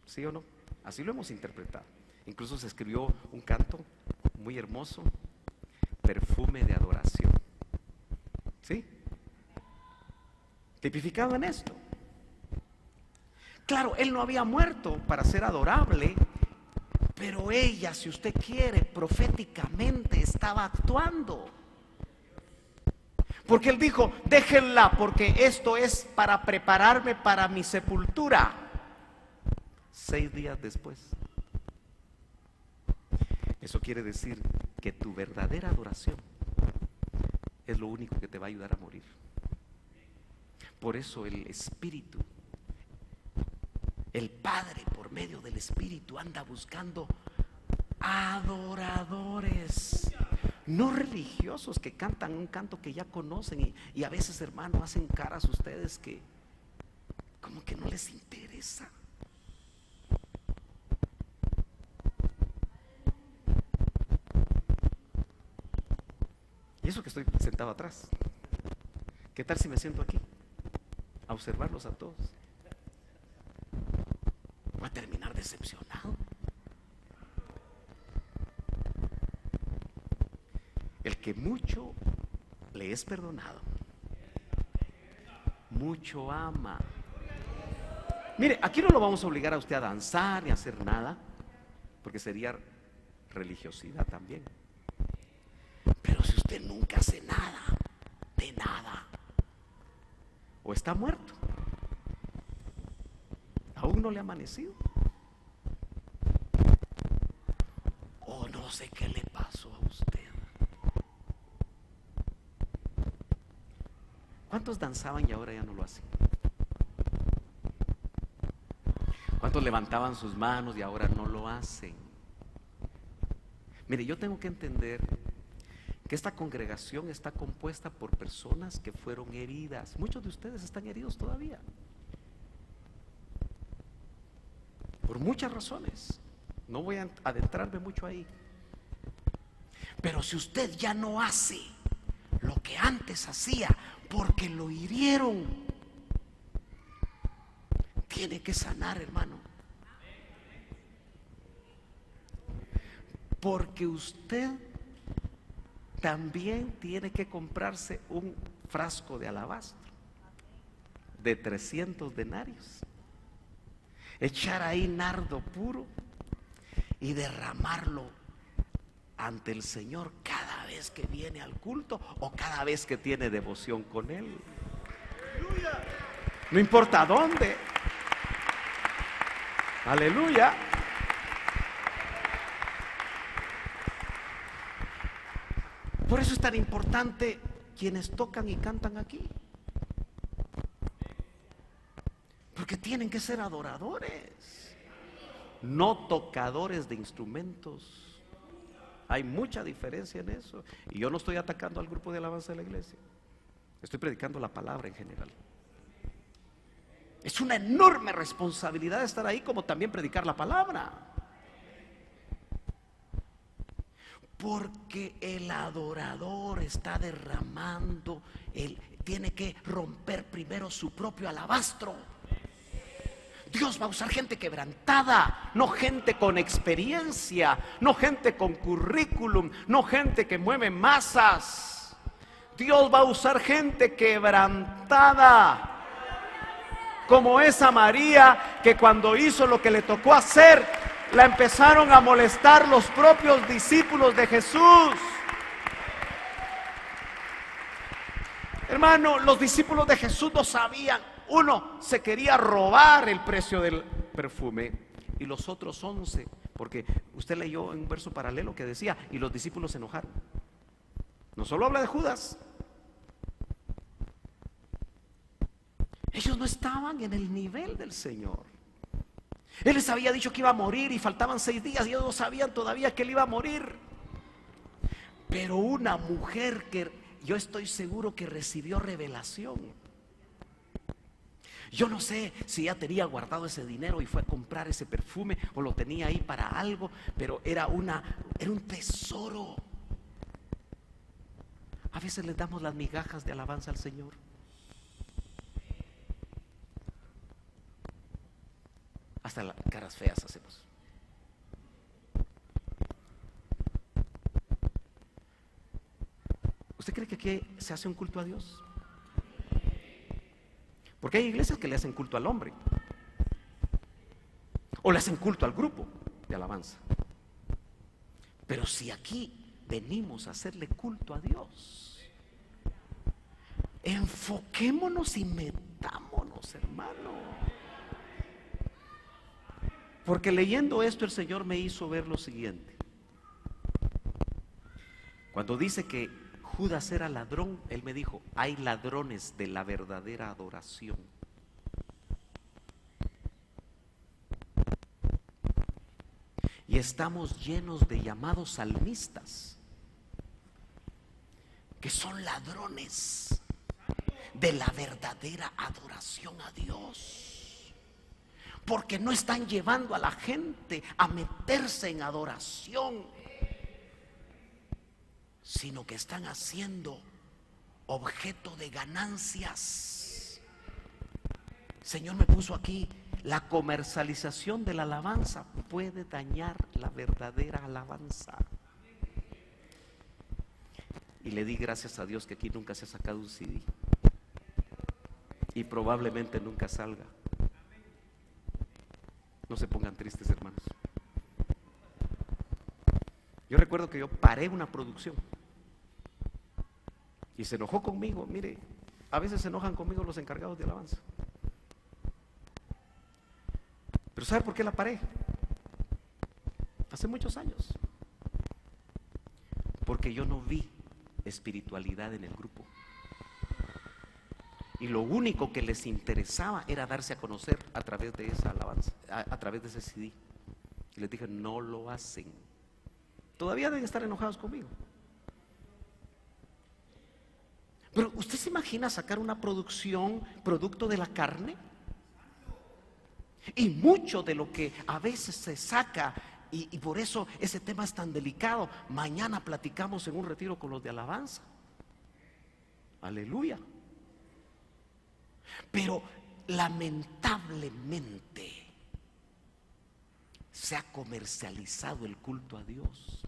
¿sí o no? Así lo hemos interpretado. Incluso se escribió un canto muy hermoso, perfume de adoración, ¿sí? Tipificado en esto. Claro, él no había muerto para ser adorable, pero ella, si usted quiere, proféticamente estaba actuando. Porque él dijo: déjenla, porque esto es para prepararme para mi sepultura. 6 días después. Eso quiere decir que tu verdadera adoración es lo único que te va a ayudar a morir. Por eso el Espíritu, el Padre, por medio del Espíritu, anda buscando adoradores, no religiosos que cantan un canto que ya conocen y a veces, hermano, hacen caras ustedes que como que no les interesa. Y eso que estoy sentado atrás. ¿Qué tal si me siento aquí a observarlos a todos? Voy a terminar decepcionado. El que mucho le es perdonado, mucho ama. Mire, aquí no lo vamos a obligar a usted a danzar ni a hacer nada, porque sería religiosidad también. Pero si usted nunca hace nada, de nada, o está muerto, aún no le ha amanecido, o no sé qué le pasó a usted. ¿Cuántos danzaban y ahora ya no lo hacen? ¿Cuántos levantaban sus manos y ahora no lo hacen? Mire, yo tengo que entender que esta congregación está compuesta por personas que fueron heridas. Muchos de ustedes están heridos todavía, por muchas razones. No voy a adentrarme mucho ahí. Pero si usted ya no hace lo que antes hacía porque lo hirieron, tiene que sanar, hermano. Porque usted también tiene que comprarse un frasco de alabastro de 300 denarios, echar ahí nardo puro y derramarlo ante el Señor cada vez que viene al culto o cada vez que tiene devoción con Él. No importa dónde. Aleluya. Por eso es tan importante quienes tocan y cantan aquí, porque tienen que ser adoradores, no tocadores de instrumentos. Hay mucha diferencia en eso. Y yo no estoy atacando al grupo de alabanza de la iglesia, estoy predicando la palabra en general. Es una enorme responsabilidad estar ahí, como también predicar la palabra. Porque el adorador está derramando, él tiene que romper primero su propio alabastro. Dios va a usar gente quebrantada, no gente con experiencia, no gente con currículum, no gente que mueve masas. Dios va a usar gente quebrantada, como esa María que cuando hizo lo que le tocó hacer, la empezaron a molestar los propios discípulos de Jesús. Hermano, los discípulos de Jesús no sabían. Uno se quería robar el precio del perfume y los otros 11, porque usted leyó en un verso paralelo que decía, y los discípulos se enojaron. No solo habla de Judas. Ellos no estaban en el nivel del Señor. Él les había dicho que iba a morir y faltaban 6 días y ellos no sabían todavía que él iba a morir. Pero una mujer que yo estoy seguro que recibió revelación. Yo no sé si ella tenía guardado ese dinero y fue a comprar ese perfume o lo tenía ahí para algo, pero era un tesoro. A veces le damos las migajas de alabanza al Señor. Hasta las caras feas hacemos. ¿Usted cree que aquí se hace un culto a Dios? Porque hay iglesias que le hacen culto al hombre, o le hacen culto al grupo de alabanza. Pero si aquí venimos a hacerle culto a Dios, enfoquémonos y metámonos, hermano. Porque leyendo esto el Señor me hizo ver lo siguiente. Cuando dice que Judas era ladrón, Él me dijo, hay ladrones de la verdadera adoración. Y estamos llenos de llamados salmistas, que son ladrones de la verdadera adoración a Dios. Porque no están llevando a la gente a meterse en adoración, sino que están haciendo objeto de ganancias. El Señor me puso aquí, la comercialización de la alabanza puede dañar la verdadera alabanza. Y le di gracias a Dios que aquí nunca se ha sacado un CD y probablemente nunca salga. No se pongan tristes, hermanos. Yo recuerdo que yo paré una producción y se enojó conmigo. Mire, a veces se enojan conmigo los encargados de alabanza. Pero ¿sabe por qué la paré? Hace muchos años. Porque yo no vi espiritualidad en el grupo. Y lo único que les interesaba era darse a conocer a través de esa alabanza, a través de ese CD. Y les dije, no lo hacen. Todavía deben estar enojados conmigo. Pero ¿usted se imagina sacar una producción producto de la carne? Y mucho de lo que a veces se saca, y por eso ese tema es tan delicado. Mañana platicamos en un retiro con los de alabanza. Aleluya. Pero lamentablemente se ha comercializado el culto a Dios.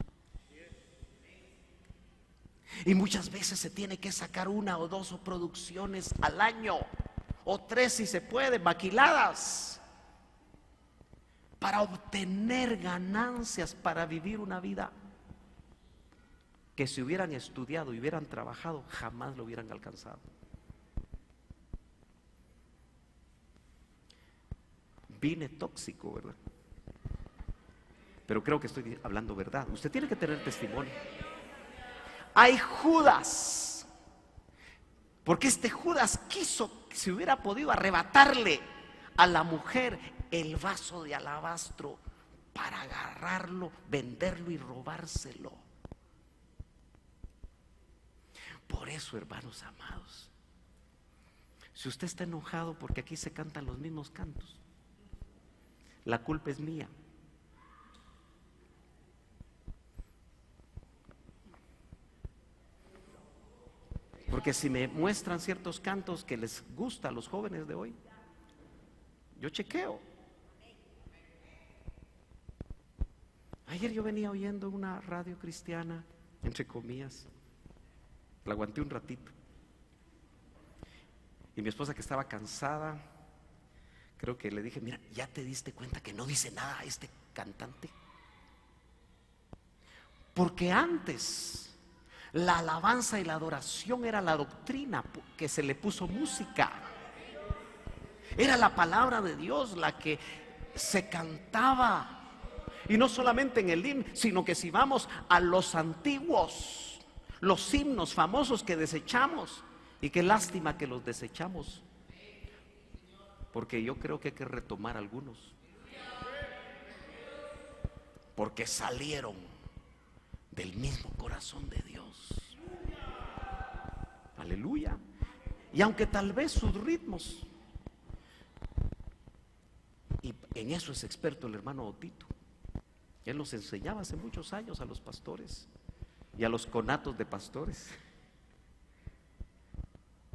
Y muchas veces se tiene que sacar 1 o 2 producciones al año, o 3 si se puede, maquiladas, para obtener ganancias, para vivir una vida que si hubieran estudiado y hubieran trabajado, jamás lo hubieran alcanzado. Vine tóxico, ¿verdad? Pero creo que estoy hablando verdad. Usted tiene que tener testimonio. Hay Judas, porque este Judas quiso, si hubiera podido, arrebatarle a la mujer el vaso de alabastro para agarrarlo, venderlo y robárselo. Por eso, hermanos amados, si usted está enojado porque aquí se cantan los mismos cantos, la culpa es mía. Porque si me muestran ciertos cantos que les gusta a los jóvenes de hoy, yo chequeo. Ayer yo venía oyendo una radio cristiana, entre comillas, la aguanté un ratito. Y mi esposa, que estaba cansada, creo que le dije: mira, ¿ya te diste cuenta que no dice nada este cantante? Porque antes la alabanza y la adoración era la doctrina que se le puso música. Era la palabra de Dios la que se cantaba. Y no solamente en el himno, sino que si vamos a los antiguos, los himnos famosos que desechamos, y qué lástima que los desechamos, porque yo creo que hay que retomar algunos, porque salieron del mismo corazón de Dios. Aleluya. Y aunque tal vez sus ritmos, y en eso es experto el hermano Otito, él nos enseñaba hace muchos años a los pastores y a los conatos de pastores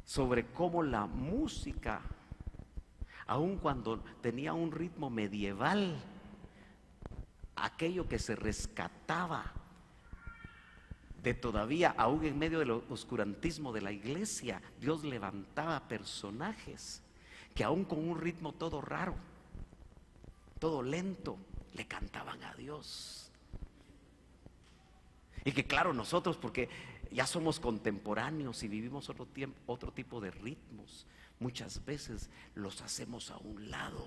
sobre cómo la música, aun cuando tenía un ritmo medieval, aquello que se rescataba de todavía, aún en medio del oscurantismo de la iglesia, Dios levantaba personajes que aún con un ritmo todo raro, todo lento, le cantaban a Dios. Y que claro, nosotros, porque ya somos contemporáneos y vivimos otro tipo de ritmos, muchas veces los hacemos a un lado.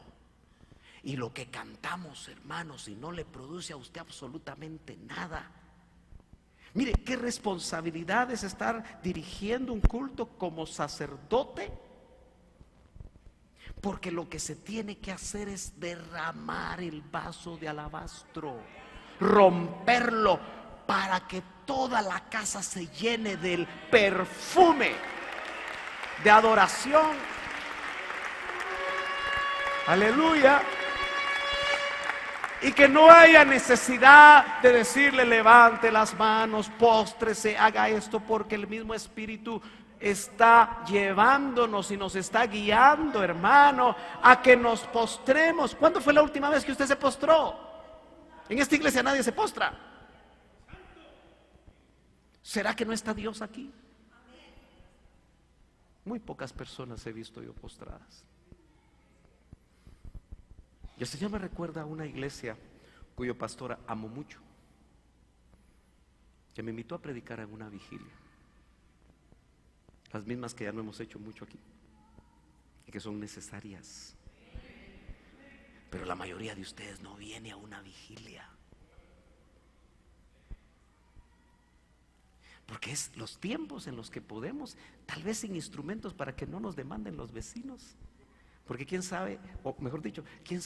Y lo que cantamos, hermanos, si no le produce a usted absolutamente nada. Mire, qué responsabilidad es estar dirigiendo un culto como sacerdote, porque lo que se tiene que hacer es derramar el vaso de alabastro, romperlo, para que toda la casa se llene del perfume de adoración. Aleluya. Y que no haya necesidad de decirle: levante las manos, póstrese, haga esto, porque el mismo Espíritu está llevándonos y nos está guiando, hermano, a que nos postremos. ¿Cuándo fue la última vez que usted se postró? En esta iglesia nadie se postra. ¿Será que no está Dios aquí? Muy pocas personas he visto yo postradas. Y el Señor me recuerda a una iglesia cuyo pastor amo mucho, que me invitó a predicar en una vigilia, las mismas que ya no hemos hecho mucho aquí y que son necesarias. Pero la mayoría de ustedes no viene a una vigilia, porque es los tiempos en los que podemos, tal vez sin instrumentos, para que no nos demanden los vecinos. Porque quién sabe, o mejor dicho, ¿quién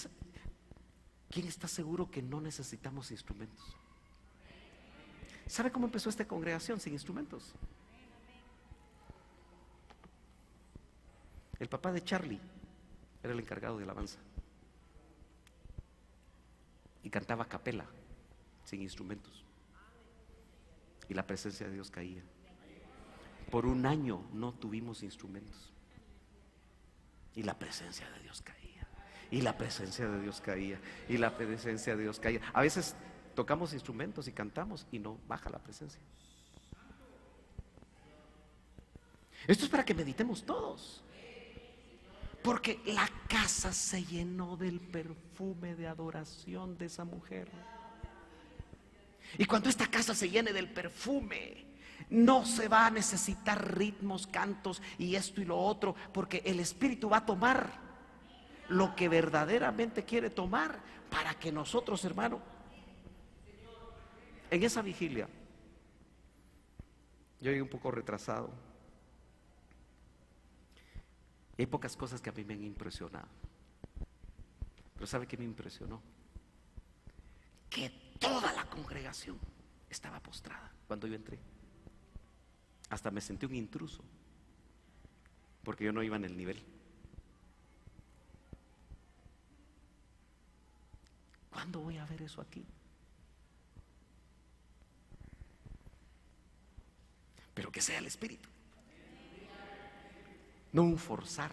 está seguro que no necesitamos instrumentos? ¿Sabe cómo empezó esta congregación sin instrumentos? El papá de Charlie era el encargado de alabanza y cantaba a capela, sin instrumentos, y la presencia de Dios caía. Por un año no tuvimos instrumentos y la presencia de Dios caía. Y la presencia de Dios caía. Y la presencia de Dios caía. A veces tocamos instrumentos y cantamos y no baja la presencia. Esto es para que meditemos todos, porque la casa se llenó del perfume de adoración de esa mujer. Y cuando esta casa se llene del perfume, no se va a necesitar ritmos, cantos y esto y lo otro, porque el Espíritu va a tomar lo que verdaderamente quiere tomar, para que nosotros, hermano, en esa vigilia, yo llegué un poco retrasado. Hay pocas cosas que a mí me han impresionado, pero ¿sabe qué me impresionó? Que toda la congregación estaba postrada cuando yo entré. Hasta me sentí un intruso, porque yo no iba en el nivel. ¿Cuándo voy a ver eso aquí? Pero que sea el Espíritu. no un forzar,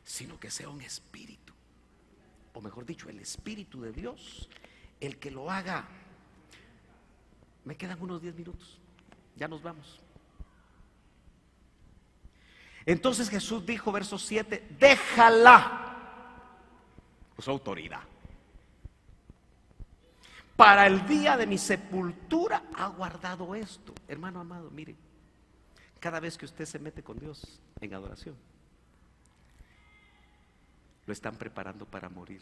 sino que sea un espíritu, o mejor dicho, el Espíritu de Dios, el que lo haga. Me quedan unos 10 minutos, ya nos vamos. Entonces Jesús dijo, verso 7, déjala, su autoridad. Para el día de mi sepultura ha guardado esto. Hermano amado, mire, cada vez que usted se mete con Dios en adoración, lo están preparando para morir.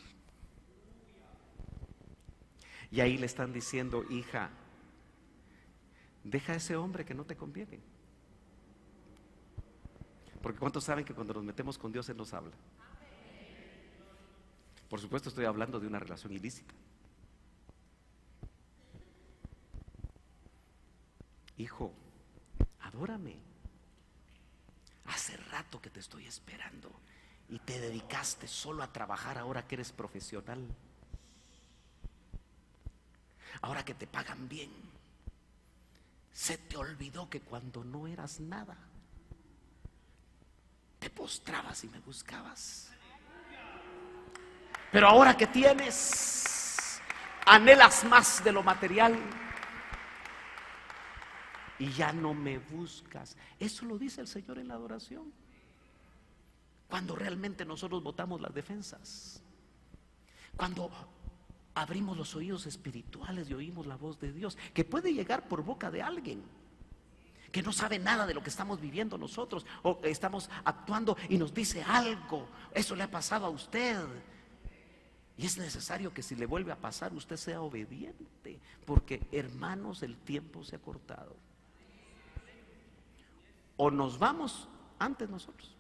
Y ahí le están diciendo, hija, deja a ese hombre que no te conviene. Porque ¿cuántos saben que cuando nos metemos con Dios Él nos habla? Por supuesto estoy hablando de una relación ilícita. Hijo, adórame. Hace rato que te estoy esperando y te dedicaste solo a trabajar ahora que eres profesional. Ahora que te pagan bien, se te olvidó que cuando no eras nada, te postrabas y me buscabas. Pero ahora que tienes, anhelas más de lo material y ya no me buscas. Eso lo dice el Señor en la adoración, cuando realmente nosotros botamos las defensas, cuando abrimos los oídos espirituales y oímos la voz de Dios, que puede llegar por boca de alguien que no sabe nada de lo que estamos viviendo nosotros, o estamos actuando y nos dice algo. Eso le ha pasado a usted, y es necesario que si le vuelve a pasar usted sea obediente, porque hermanos, el tiempo se ha cortado. O nos vamos antes nosotros,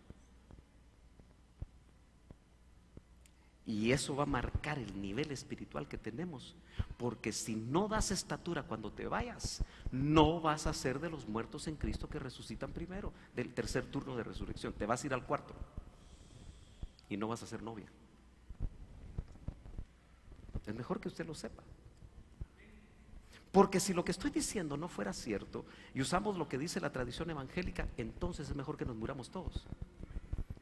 y eso va a marcar el nivel espiritual que tenemos, porque si no das estatura cuando te vayas, no vas a ser de los muertos en Cristo que resucitan primero, del tercer turno de resurrección. Te vas a ir al cuarto y no vas a ser novia. Es mejor que usted lo sepa, porque si lo que estoy diciendo no fuera cierto y usamos lo que dice la tradición evangélica, entonces es mejor que nos muramos todos,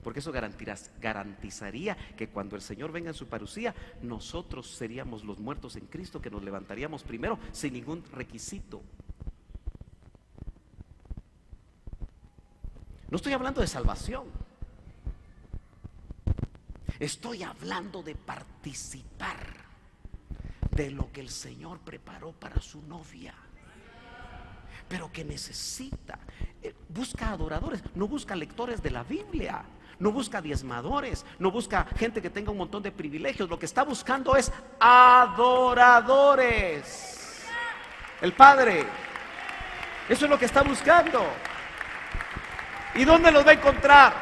porque eso garantizaría que cuando el Señor venga en su parucía, nosotros seríamos los muertos en Cristo, que nos levantaríamos primero sin ningún requisito. No estoy hablando de salvación, estoy hablando de participar de lo que el Señor preparó para su novia, pero que necesita. Busca adoradores, no busca lectores de la Biblia, no busca diezmadores, no busca gente que tenga un montón de privilegios. Lo que está buscando es adoradores. El Padre, eso es lo que está buscando. ¿Y dónde los va a encontrar?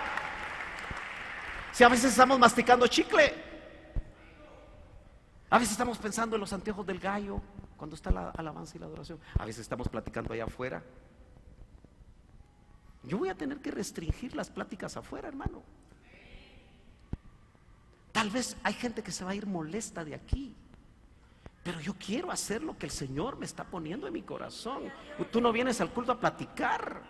Si a veces estamos masticando chicle, a veces estamos pensando en los anteojos del gallo cuando está la alabanza y la adoración, a veces estamos platicando allá afuera. Yo voy a tener que restringir las pláticas afuera, hermano. Tal vez hay gente que se va a ir molesta de aquí, pero yo quiero hacer lo que el Señor me está poniendo en mi corazón. Tú no vienes al culto a platicar.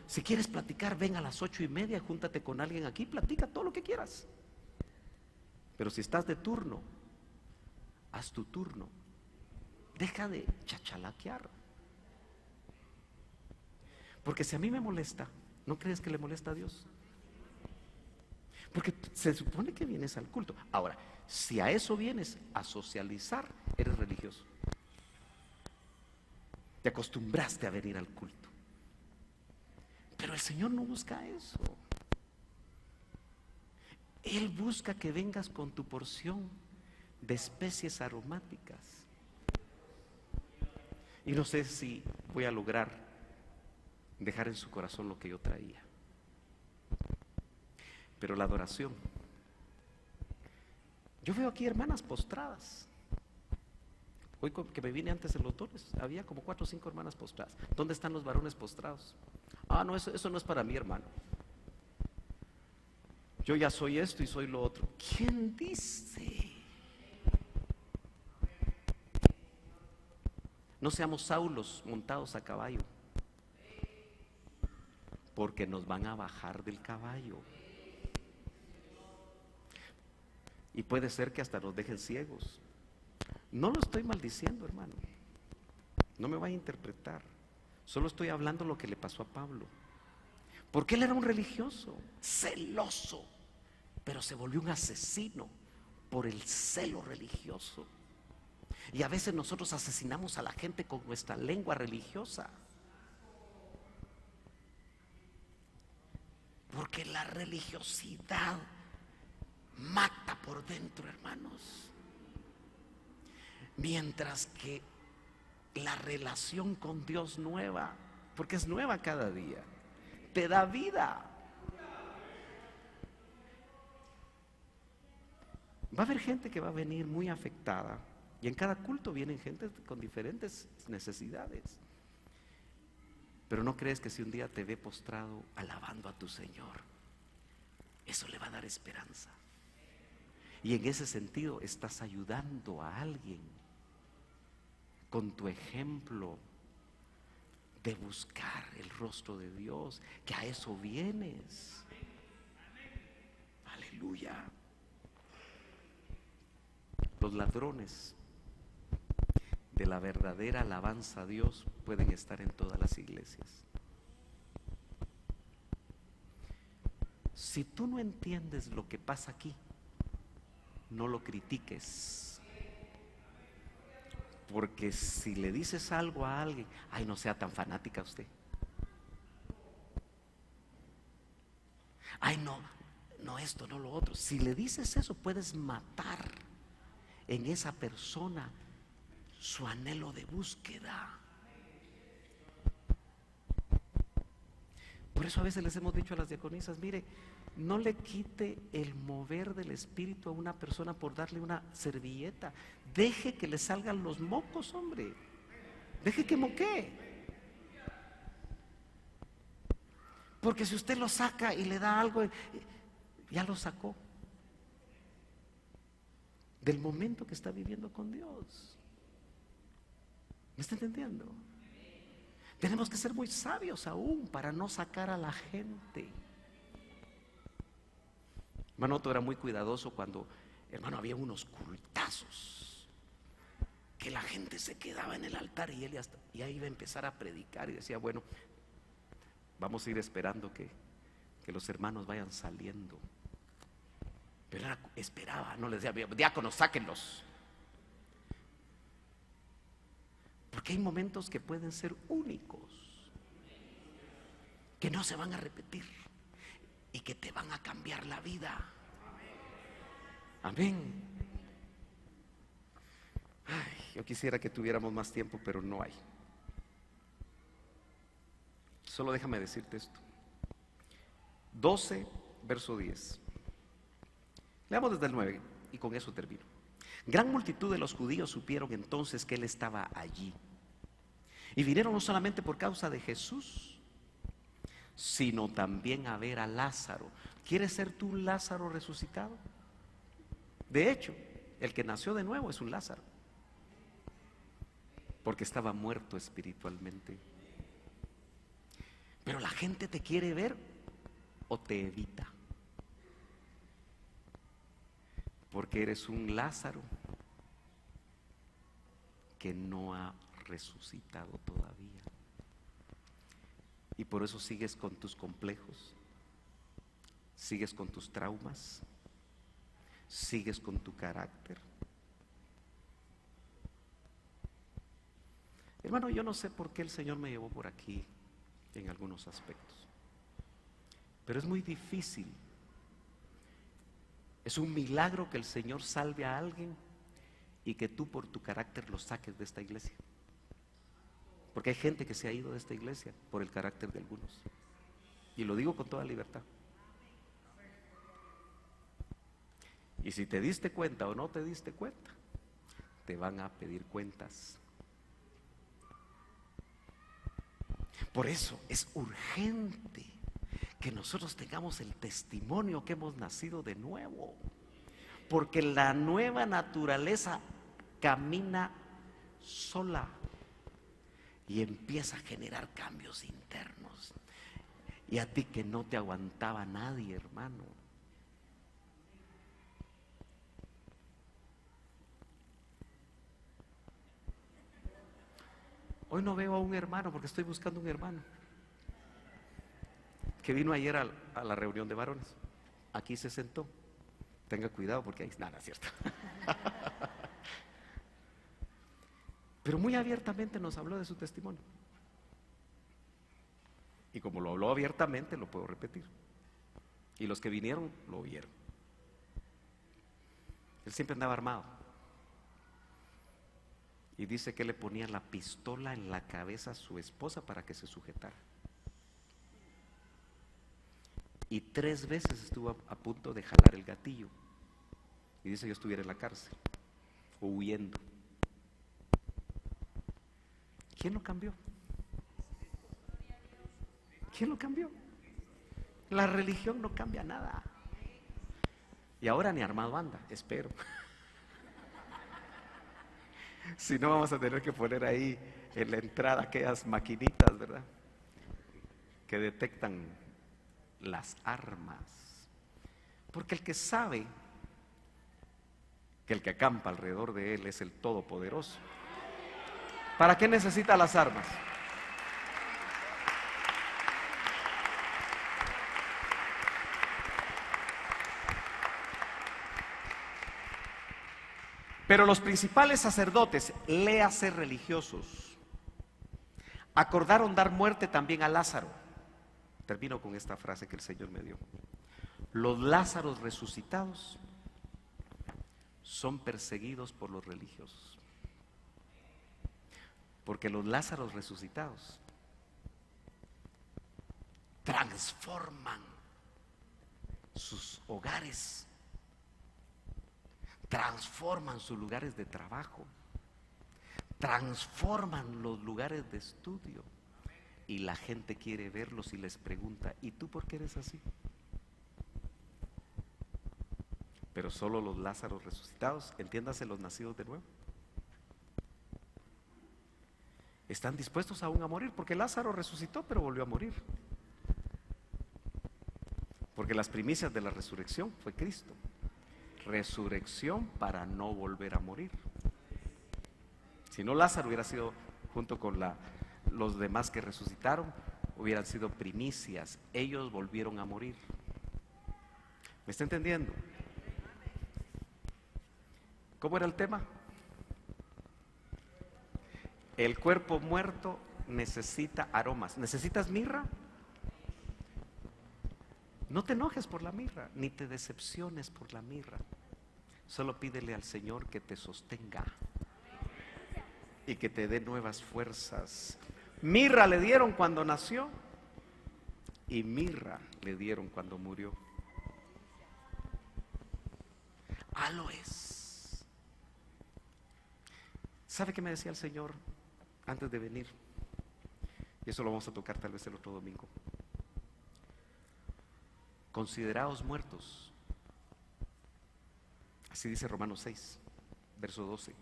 Si quieres platicar, ven a las 8:30, júntate con alguien aquí, platica todo lo que quieras. Pero si estás de turno, haz tu turno. Deja de chachalaquear. Porque si a mí me molesta, ¿no crees que le molesta a Dios? Porque se supone que vienes al culto. Ahora, si a eso vienes, a socializar, eres religioso. Te acostumbraste a venir al culto. Pero el Señor no busca eso. Él busca que vengas con tu porción de especies aromáticas. Y no sé si voy a lograr dejar en su corazón lo que yo traía. Pero la adoración. Yo veo aquí hermanas postradas. Hoy que me vine antes de los dones, había como 4 o 5 hermanas postradas. ¿Dónde están los varones postrados? No, eso no es para mí, hermano. Yo ya soy esto y soy lo otro. ¿Quién dice? No seamos Saulos montados a caballo. porque nos van a bajar del caballo. Y puede ser que hasta nos dejen ciegos. No lo estoy maldiciendo, hermano. No me vaya a interpretar. Solo estoy hablando lo que le pasó a Pablo. Porque él era un religioso, celoso, pero se volvió un asesino por el celo religioso. Y a veces nosotros asesinamos a la gente con nuestra lengua religiosa. Porque la religiosidad mata por dentro, hermanos. Mientras que la relación con Dios nueva, porque es nueva cada día, te da vida. Va a haber gente que va a venir muy afectada, y en cada culto vienen gente con diferentes necesidades. Pero no crees que si un día te ve postrado alabando a tu Señor, eso le va a dar esperanza. Y en ese sentido estás ayudando a alguien con tu ejemplo de buscar el rostro de Dios, que a eso vienes. Aleluya. Los ladrones de la verdadera alabanza a Dios pueden estar en todas las iglesias. Si tú no entiendes lo que pasa aquí, no lo critiques. Porque si le dices algo a alguien, ay, no sea tan fanática usted. Ay, no esto, no lo otro. Si le dices eso, puedes matar en esa persona su anhelo de búsqueda. Por eso a veces les hemos dicho a las diaconisas, mire, no le quite el mover del espíritu a una persona por darle una servilleta. Deje que le salgan los mocos, hombre. Deje que moquee. Porque si usted lo saca y le da algo, ya lo sacó del momento que está viviendo con Dios. ¿Me está entendiendo? Tenemos que ser muy sabios aún para no sacar a la gente. Hermano Otto era muy cuidadoso cuando, hermano, había unos cultazos que la gente se quedaba en el altar y él ya iba a empezar a predicar y decía, bueno, vamos a ir esperando que los hermanos vayan saliendo. Pero esperaba, no les decía, diáconos, sáquenlos. Porque hay momentos que pueden ser únicos, que no se van a repetir y que te van a cambiar la vida. Amén. Ay, yo quisiera que tuviéramos más tiempo, pero no hay. Solo déjame decirte esto. 12, verso 10. Leamos desde el 9 y con eso termino. Gran multitud de los judíos supieron entonces que él estaba allí. Y vinieron no solamente por causa de Jesús, sino también a ver a Lázaro. ¿Quieres ser tú un Lázaro resucitado? De hecho, el que nació de nuevo es un Lázaro, porque estaba muerto espiritualmente. Pero la gente te quiere ver o te evita, porque eres un Lázaro que no ha resucitado todavía. Y por eso sigues con tus complejos, sigues con tus traumas, sigues con tu carácter. Hermano, yo no sé por qué el Señor me llevó por aquí en algunos aspectos, pero es muy difícil. Es un milagro que el Señor salve a alguien y que tú por tu carácter lo saques de esta iglesia. Porque hay gente que se ha ido de esta iglesia por el carácter de algunos. Y lo digo con toda libertad. Y si te diste cuenta o no te diste cuenta, te van a pedir cuentas. Por eso es urgente que nosotros tengamos el testimonio que hemos nacido de nuevo, porque la nueva naturaleza camina sola y empieza a generar cambios internos. Y a ti que no te aguantaba nadie, hermano. Hoy no veo a un hermano porque estoy buscando un hermano que vino ayer a la reunión de varones. Aquí se sentó. Tenga cuidado porque ahí nada, ¿cierto? Pero muy abiertamente nos habló de su testimonio. Y como lo habló abiertamente, lo puedo repetir. Y los que vinieron lo oyeron. Él siempre andaba armado. Y dice que le ponía la pistola en la cabeza a su esposa para que se sujetara. Y 3 veces estuvo a punto de jalar el gatillo. Y dice: yo estuviera en la cárcel o huyendo. ¿Quién lo cambió? ¿Quién lo cambió? La religión no cambia nada. Y ahora ni armado anda, espero. Si no, vamos a tener que poner ahí en la entrada aquellas maquinitas, ¿verdad?, que detectan las armas. Porque el que sabe que el que acampa alrededor de él es el Todopoderoso, ¿para qué necesita las armas? Pero los principales sacerdotes, léase religiosos, acordaron dar muerte también a Lázaro. Termino con esta frase que el Señor me dio. Los Lázaros resucitados son perseguidos por los religiosos. Porque los Lázaros resucitados transforman sus hogares, transforman sus lugares de trabajo, transforman los lugares de estudio. Y la gente quiere verlos y les pregunta: ¿y tú por qué eres así? Pero solo los Lázaros resucitados, entiéndase, los nacidos de nuevo, están dispuestos aún a morir. Porque Lázaro resucitó, pero volvió a morir. Porque las primicias de la resurrección fue Cristo. Resurrección para no volver a morir. Si no, Lázaro hubiera sido, junto con los demás que resucitaron, hubieran sido primicias. Ellos volvieron a morir. ¿Me está entendiendo? ¿Cómo era el tema? El cuerpo muerto necesita aromas. ¿Necesitas mirra? No te enojes por la mirra, ni te decepciones por la mirra. Solo pídele al Señor que te sostenga y que te dé nuevas fuerzas. Mirra le dieron cuando nació y mirra le dieron cuando murió. Aloes. ¿Sabe qué me decía el Señor antes de venir? Y eso lo vamos a tocar tal vez el otro domingo. Consideraos muertos. Así dice Romanos 6, verso 12.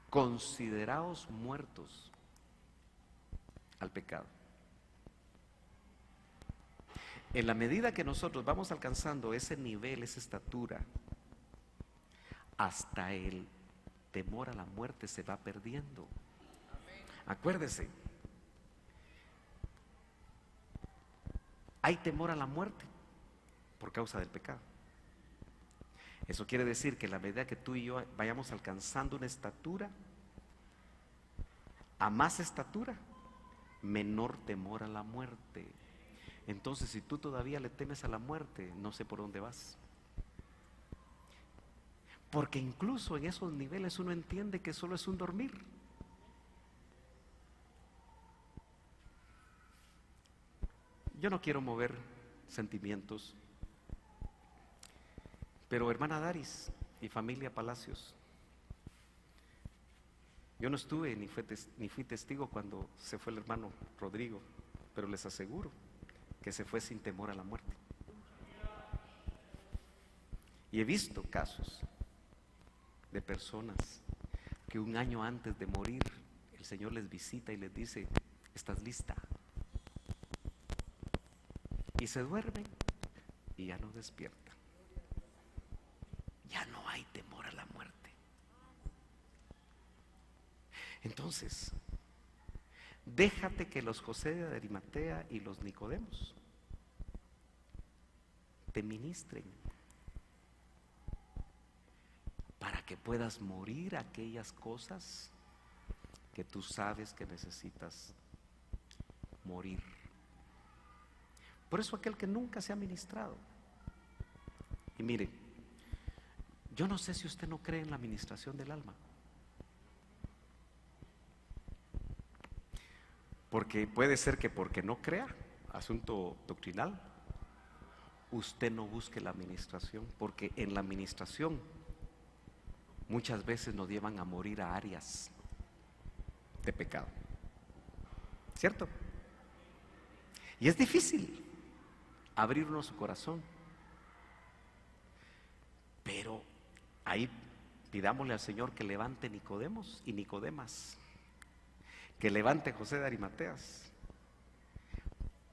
Consideraos muertos al pecado. En la medida que nosotros vamos alcanzando ese nivel, esa estatura, hasta el temor a la muerte se va perdiendo. Acuérdese, hay temor a la muerte por causa del pecado. Eso quiere decir que en la medida que tú y yo vayamos alcanzando una estatura, a más estatura, menor temor a la muerte. Entonces, si tú todavía le temes a la muerte, no sé por dónde vas. Porque incluso en esos niveles uno entiende que solo es un dormir. Yo no quiero mover sentimientos, pero hermana Daris y familia Palacios, yo no estuve ni fui testigo cuando se fue el hermano Rodrigo, pero les aseguro que se fue sin temor a la muerte. Y he visto casos de personas que un año antes de morir el Señor les visita y les dice: ¿estás lista? y se duermen y ya no despiertan. Ya no hay temor a la muerte. Entonces, déjate que los José de Arimatea y los Nicodemos te ministren para que puedas morir aquellas cosas que tú sabes que necesitas morir. Por eso aquel que nunca se ha ministrado. Y mire, yo no sé si usted no cree en la ministración del alma. Porque puede ser que porque no crea, asunto doctrinal, usted no busque la administración, porque en la administración muchas veces nos llevan a morir a áreas de pecado, ¿cierto? Y es difícil abrirnos su corazón, pero ahí pidámosle al Señor que levante Nicodemos y Nicodemas, que levante José de Arimateas,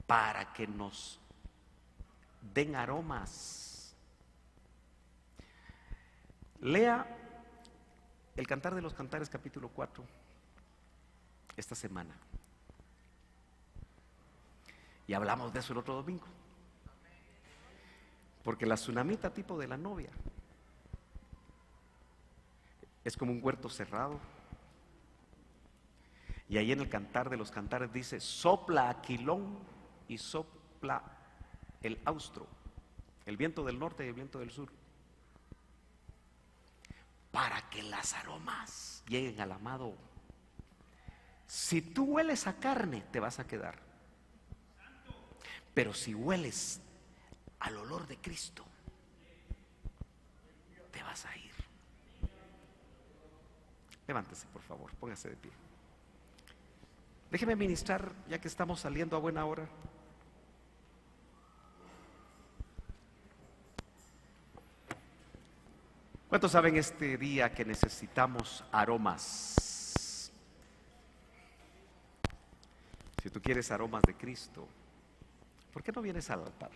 para que nos den aromas. Lea el Cantar de los Cantares, capítulo 4, esta semana. Y hablamos de eso el otro domingo. Porque la tsunamita tipo de la novia es como un huerto cerrado. Y ahí en el Cantar de los Cantares dice: sopla Aquilón y sopla el austro, el viento del norte y el viento del sur, para que las aromas lleguen al amado. Si tú hueles a carne, te vas a quedar. Pero si hueles al olor de Cristo, te vas a ir. Levántese, por favor, póngase de pie. Déjeme ministrar, ya que estamos saliendo a buena hora. ¿Cuántos saben este día que necesitamos aromas? Si tú quieres aromas de Cristo, ¿por qué no vienes al altar?